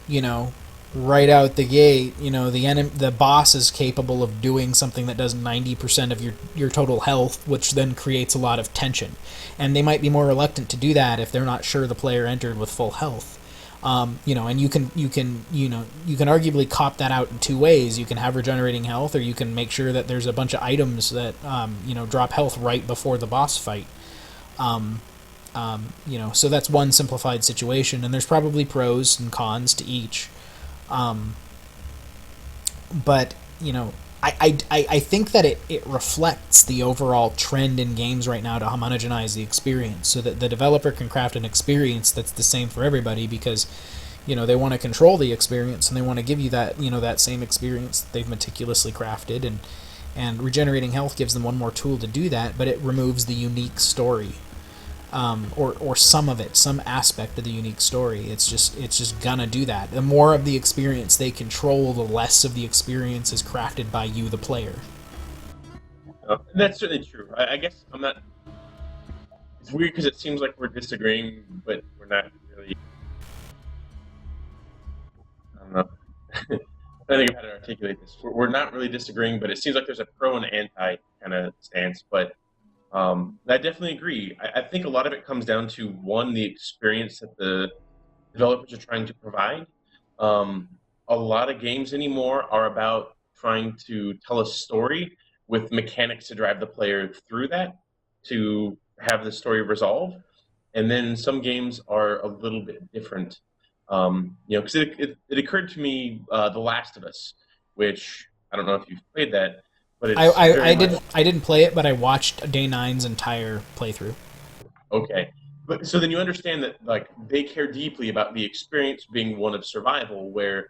you know right out the gate, the boss is capable of doing something that does 90% of your total health, which then creates a lot of tension. And they might be more reluctant to do that if they're not sure the player entered with full health. And you can arguably cop that out in two ways. You can have regenerating health, or you can make sure that there's a bunch of items that drop health right before the boss fight. So that's one simplified situation, and there's probably pros and cons to each. But I think that it reflects the overall trend in games right now to homogenize the experience, so that the developer can craft an experience that's the same for everybody, because they want to control the experience, and they want to give you that same experience that they've meticulously crafted, and regenerating health gives them one more tool to do that, but it removes the unique story. Or some of it, some aspect of the unique story. It's just gonna do that. The more of the experience they control, the less of the experience is crafted by you, the player. That's certainly true. I guess I'm not. It's weird because it seems like we're disagreeing, but we're not really. I don't know. I think of how to articulate this. We're not really disagreeing, but it seems like there's a pro and anti kind of stance. But I definitely agree. I think a lot of it comes down to one, the experience that the developers are trying to provide. Um, a lot of games anymore are about trying to tell a story with mechanics to drive the player through that to have the story resolve. And then some games are a little bit different. Because it occurred to me, The Last of Us, which I don't know if you've played that, but I, it's I, very I much didn't I didn't play it, but I watched Day Nine's entire playthrough. okay. But so then you understand that like they care deeply about the experience being one of survival, where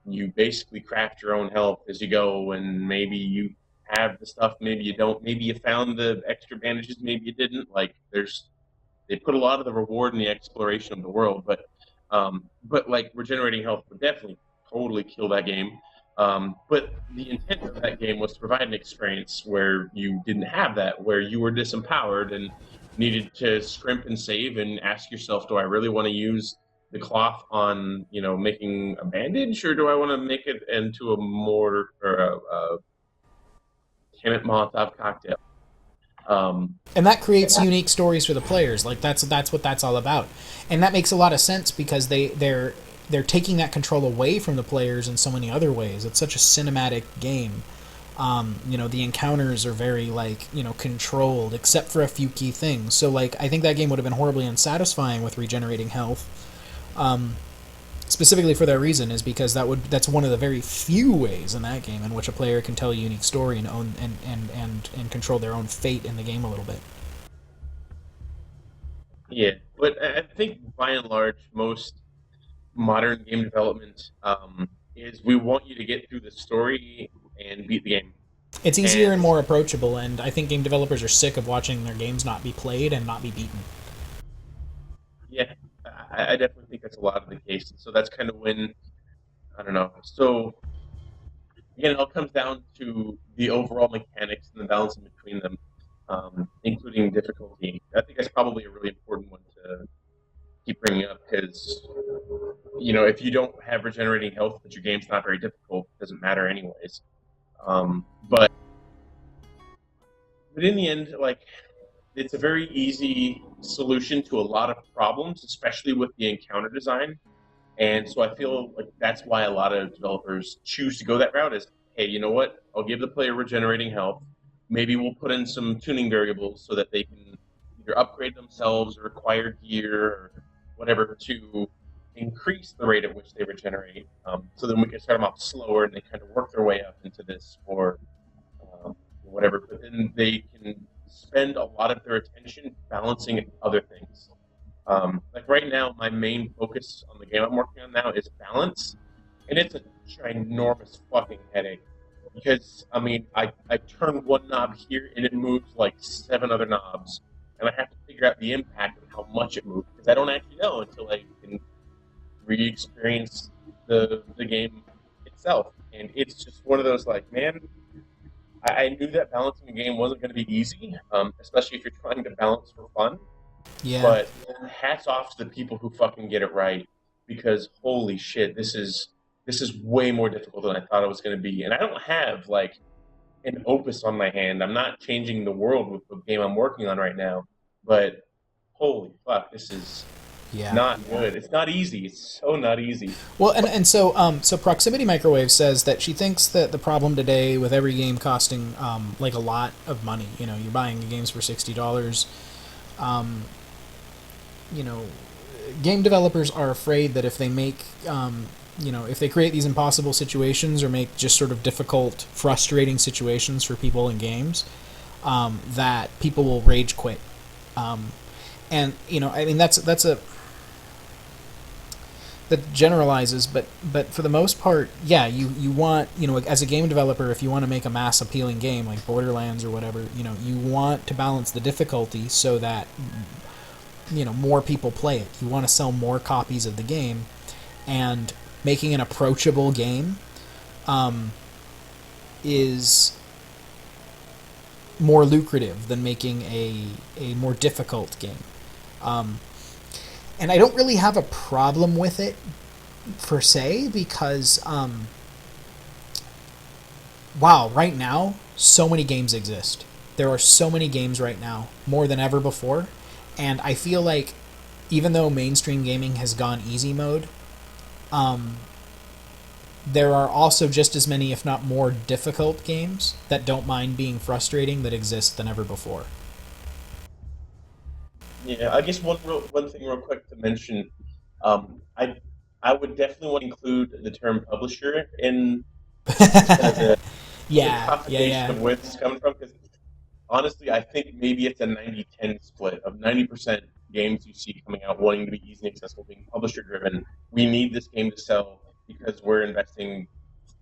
you basically craft your own health as you go, and maybe you have the stuff, maybe you don't, maybe you found the extra bandages, maybe you didn't. Like they put a lot of the reward in the exploration of the world, but like regenerating health would definitely totally kill that game. But the intent of that game was to provide an experience where you didn't have that, where you were disempowered and needed to scrimp and save and ask yourself, do I really want to use the cloth on making a bandage, or do I want to make it into a more or a Kemet Molotov cocktail? And that creates unique stories for the players. Like that's what that's all about, and that makes a lot of sense because they're taking that control away from the players in so many other ways. It's such a cinematic game. The encounters are very controlled, except for a few key things. So I think that game would have been horribly unsatisfying with regenerating health. Specifically for that reason is because that's one of the very few ways in that game in which a player can tell a unique story and own and control their own fate in the game a little bit. Yeah, but I think by and large, most modern game development is we want you to get through the story and beat the game. It's easier and And more approachable, and I think game developers are sick of watching their games not be played and not be beaten. yeah, I definitely think that's a lot of the case. So that's kind of when I don't know. So again, it all comes down to the overall mechanics and the balancing between them, including difficulty. I think that's probably a really important one to keep bringing up because if you don't have regenerating health, but your game's not very difficult, it doesn't matter anyways. But in the end, like it's a very easy solution to a lot of problems, especially with the encounter design. And so I feel like that's why a lot of developers choose to go that route is, hey, you know what? I'll give the player regenerating health. Maybe we'll put in some tuning variables so that they can either upgrade themselves or acquire gear or whatever to increase the rate at which they regenerate. So then we can start them off slower and they kind of work their way up into this or whatever. But then they can spend a lot of their attention balancing other things. Like right now, my main focus on the game I'm working on now is balance, and it's a ginormous fucking headache. Because, I mean, I turn one knob here and it moves like 7 other knobs. And I have to figure out the impact of how much it moves. Because I don't actually know until I can re-experience the game itself. And it's just one of those, like, man, I knew that balancing a game wasn't going to be easy, especially if you're trying to balance for fun. Yeah. But hats off to the people who fucking get it right, because holy shit, this is way more difficult than I thought it was going to be. And I don't have like an opus on my hand. I'm not changing the world with the game I'm working on right now. But holy fuck, this is Yeah. not good. It's not easy. It's so not easy. Well, and so Proximity Microwave says that she thinks that the problem today with every game costing like a lot of money, you know, you're buying games for $60, you know, game developers are afraid that if they make, you know, if they create these impossible situations or make just sort of difficult, frustrating situations for people in games, that people will rage quit. And, you know, I mean, that's a... that generalizes, but for the most part, yeah, you want, you know, as a game developer, if you want to make a mass appealing game like Borderlands or whatever, you know, you want to balance the difficulty so that, you know, more people play it. You want to sell more copies of the game, and making an approachable game is more lucrative than making a more difficult game. And I don't really have a problem with it, per se, because, wow, right now, so many games exist. There are so many games right now, more than ever before, and I feel like, even though mainstream gaming has gone easy mode, there are also just as many, if not more, difficult games that don't mind being frustrating that exist than ever before. Yeah, I guess one thing real quick to mention, I would definitely want to include the term publisher in kind of the Yeah. conversation of where this is coming from, because honestly, I think maybe it's a 90-10 split of 90% games you see coming out wanting to be easy and accessible, being publisher driven. We need this game to sell because we're investing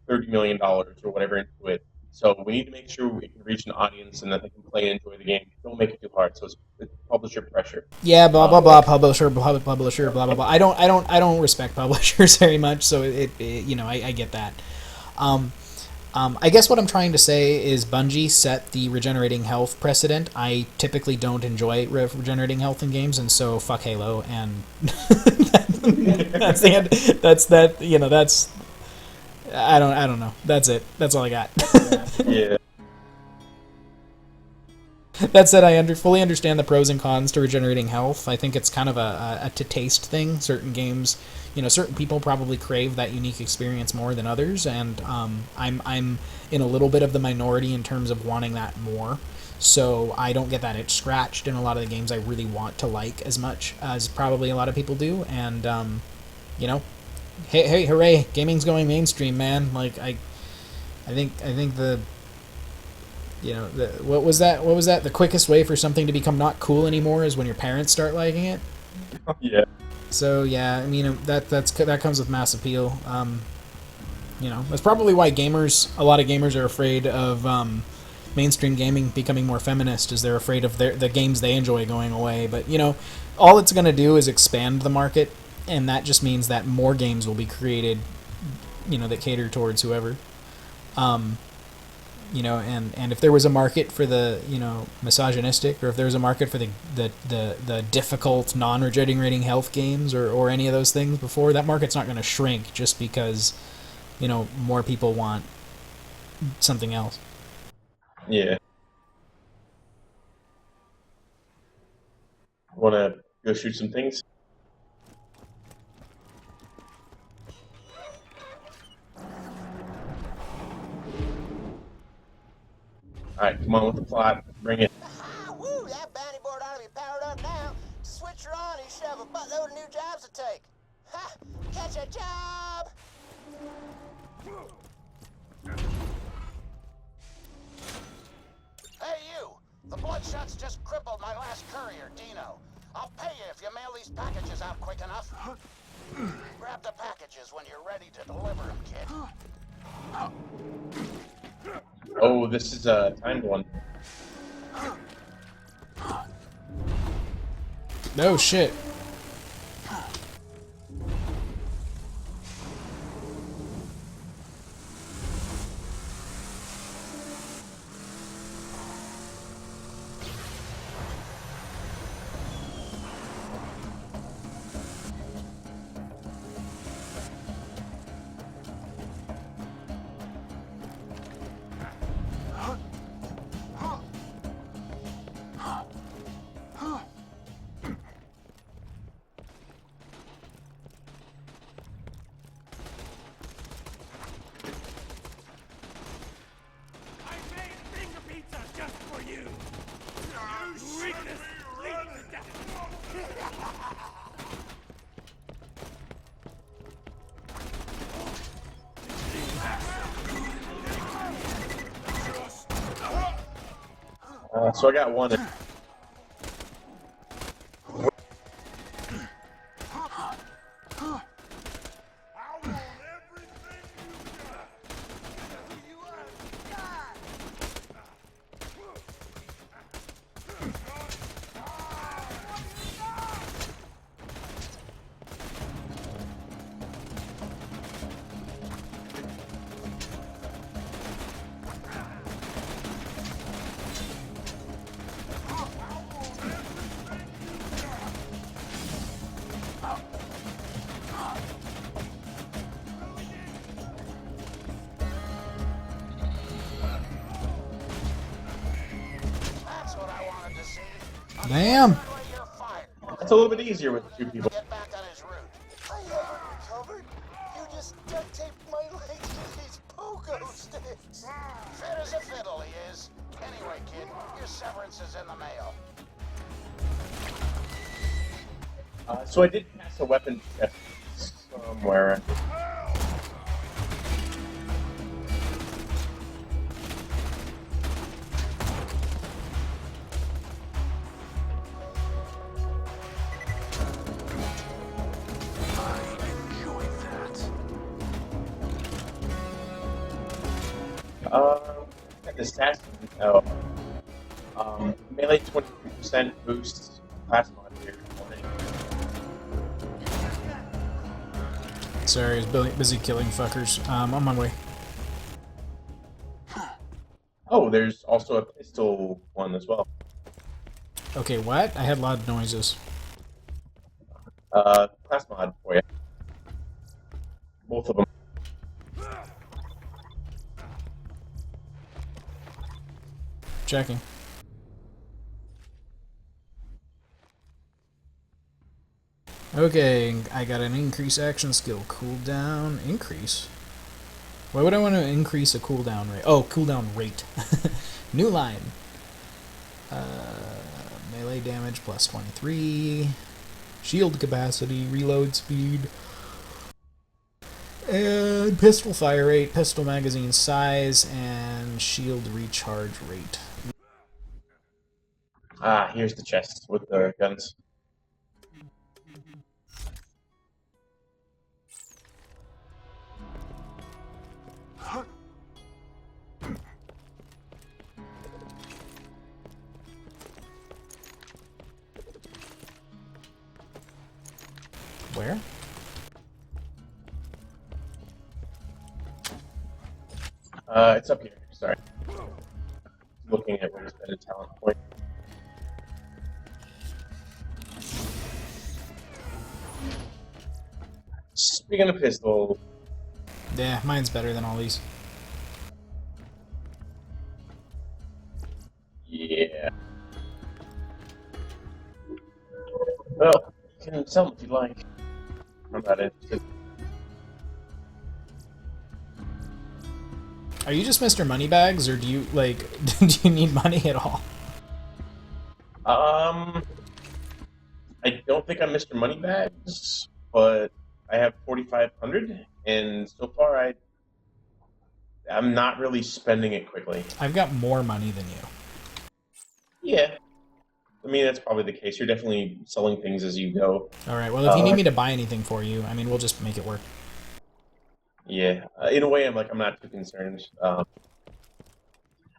$30 million or whatever into it. So we need to make sure we can reach an audience and that they can play and enjoy the game. Don't make it too hard. So it's publisher pressure. Yeah, blah blah blah. Publisher, blah blah blah. I don't respect publishers very much, so it you know, I get that. I guess what I'm trying to say is Bungie set the regenerating health precedent. I typically don't enjoy regenerating health in games, and so fuck Halo. And that's the end. That's that. You know, that's. I don't know. That's it. That's all I got. Yeah. That said, I fully understand the pros and cons to regenerating health. I think it's kind of a to taste thing. Certain games, you know, certain people probably crave that unique experience more than others, and I'm in a little bit of the minority in terms of wanting that more. So I don't get that itch scratched in a lot of the games I really want to like as much as probably a lot of people do, and you know. Hey, hooray! Gaming's going mainstream, man. Like I think the, you know, what was that? The quickest way for something to become not cool anymore is when your parents start liking it. Yeah. So yeah, I mean that comes with mass appeal. You know, that's probably why a lot of gamers are afraid of mainstream gaming becoming more feminist, is they're afraid of the games they enjoy going away. But you know, all it's going to do is expand the market. And that just means that more games will be created, you know, that cater towards whoever. You know, and if there was a market for the, you know, misogynistic, or if there was a market for the difficult non-regenerating health games or any of those things before, that market's not going to shrink just because, you know, more people want something else. Yeah. Want to go shoot some things? All right, come on with the plot. Bring it. Woo, that bounty board ought to be powered up now. To switch her on, you should have a buttload of new jobs to take. Ha! Catch a job! Hey, you! The Bloodshots just crippled my last courier, Dino. I'll pay you if you mail these packages out quick enough. Grab the packages when you're ready to deliver them, kid. Oh, this is a timed one. No shit. So I got one. That's what I wanted to see. Damn. You're fired. It's a little bit easier with 2 people. Get back on his route. I haven't recovered. You just duct taped my legs to these pogo sticks. Fit as a fiddle, he is. Anyway, kid, your severance is in the mail. So I did pass a weapon test somewhere. The stats. Melee 23% boosts class mod here. Sorry, I was busy killing fuckers. I'm on my way. Oh, there's also a pistol one as well. Okay, what? I had loud noises. Class mod for you. Both of them. Checking. Okay, I got an increase action skill. Cooldown increase? Why would I want to increase a cooldown rate? Oh, cooldown rate. New line. Melee damage plus 23. Shield capacity, reload speed. And pistol fire rate, pistol magazine size, and shield recharge rate. Ah, here's the chest with the guns. Where? It's up here. Sorry. Looking at where he's been a talent point. Speaking of pistol. Yeah, mine's better than all these. Yeah. Well, you can sell them if you like. I'm not interested. Are you just Mr. Moneybags, or do you, like, do you need money at all? I don't think I'm Mr. Moneybags, but I have 4,500, and so far I'm not really spending it quickly. I've got more money than you. Yeah. I mean, that's probably the case. You're definitely selling things as you go. All right. Well, if you need me to buy anything for you, I mean, we'll just make it work. Yeah, in a way, I'm not too concerned. I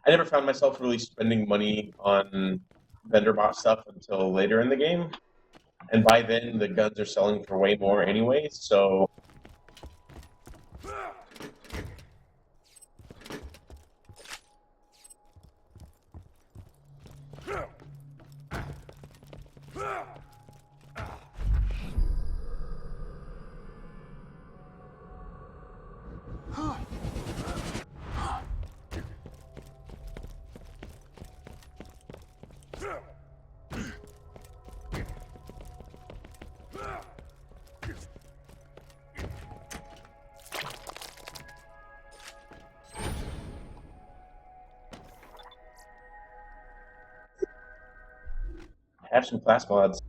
never found myself really spending money on vendor bought stuff until later in the game, and by then the guns are selling for way more anyway. So have some class mods.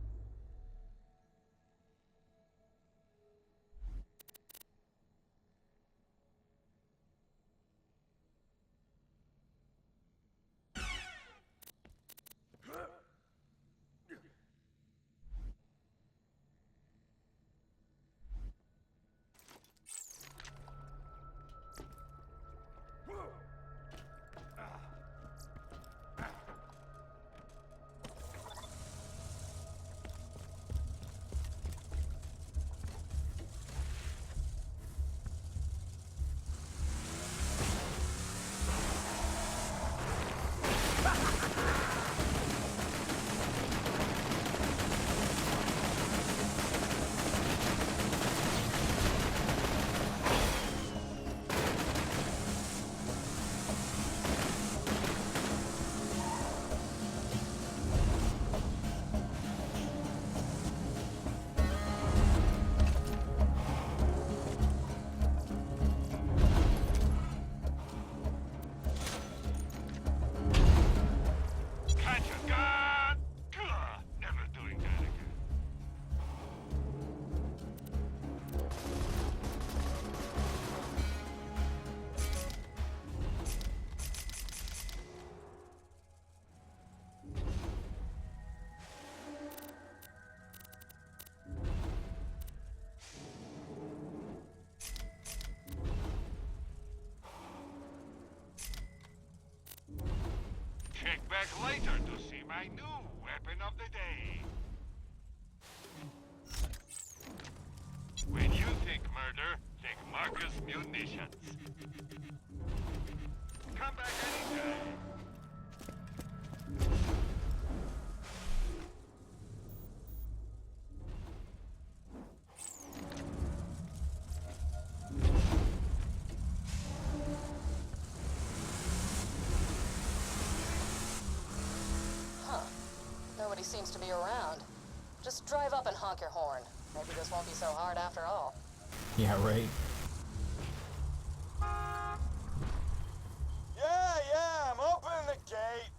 Catch a gun! Never doing that again. Check back later to see my new weapon of the day. When you think murder, think Marcus Munitions. Come back anytime. Nobody seems to be around. Just drive up and honk your horn. Maybe this won't be so hard after all. Yeah, right. Yeah, I'm opening the gate.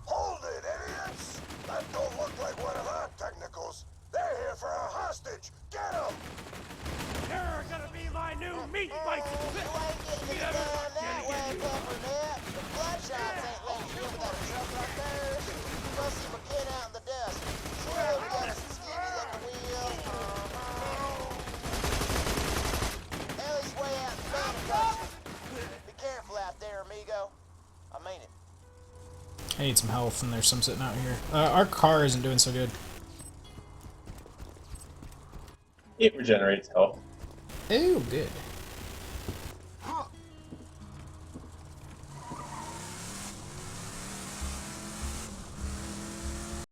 Hold it, idiots! That don't look like one of our technicals. They're here for a hostage. Get them! You're gonna be my new meat bicycle. You ain't getting it done that way, Peppermint. The Bloodshots ain't letting you in without a truck like theirs. Go see McKin out in the dust. Sure, we got a skinny looking wheel. Ellie's way out in the mountain country. Be careful out there, amigo. I mean it. I need some health, and there's some sitting out here. Our car isn't doing so good. It regenerates health. Oh, good.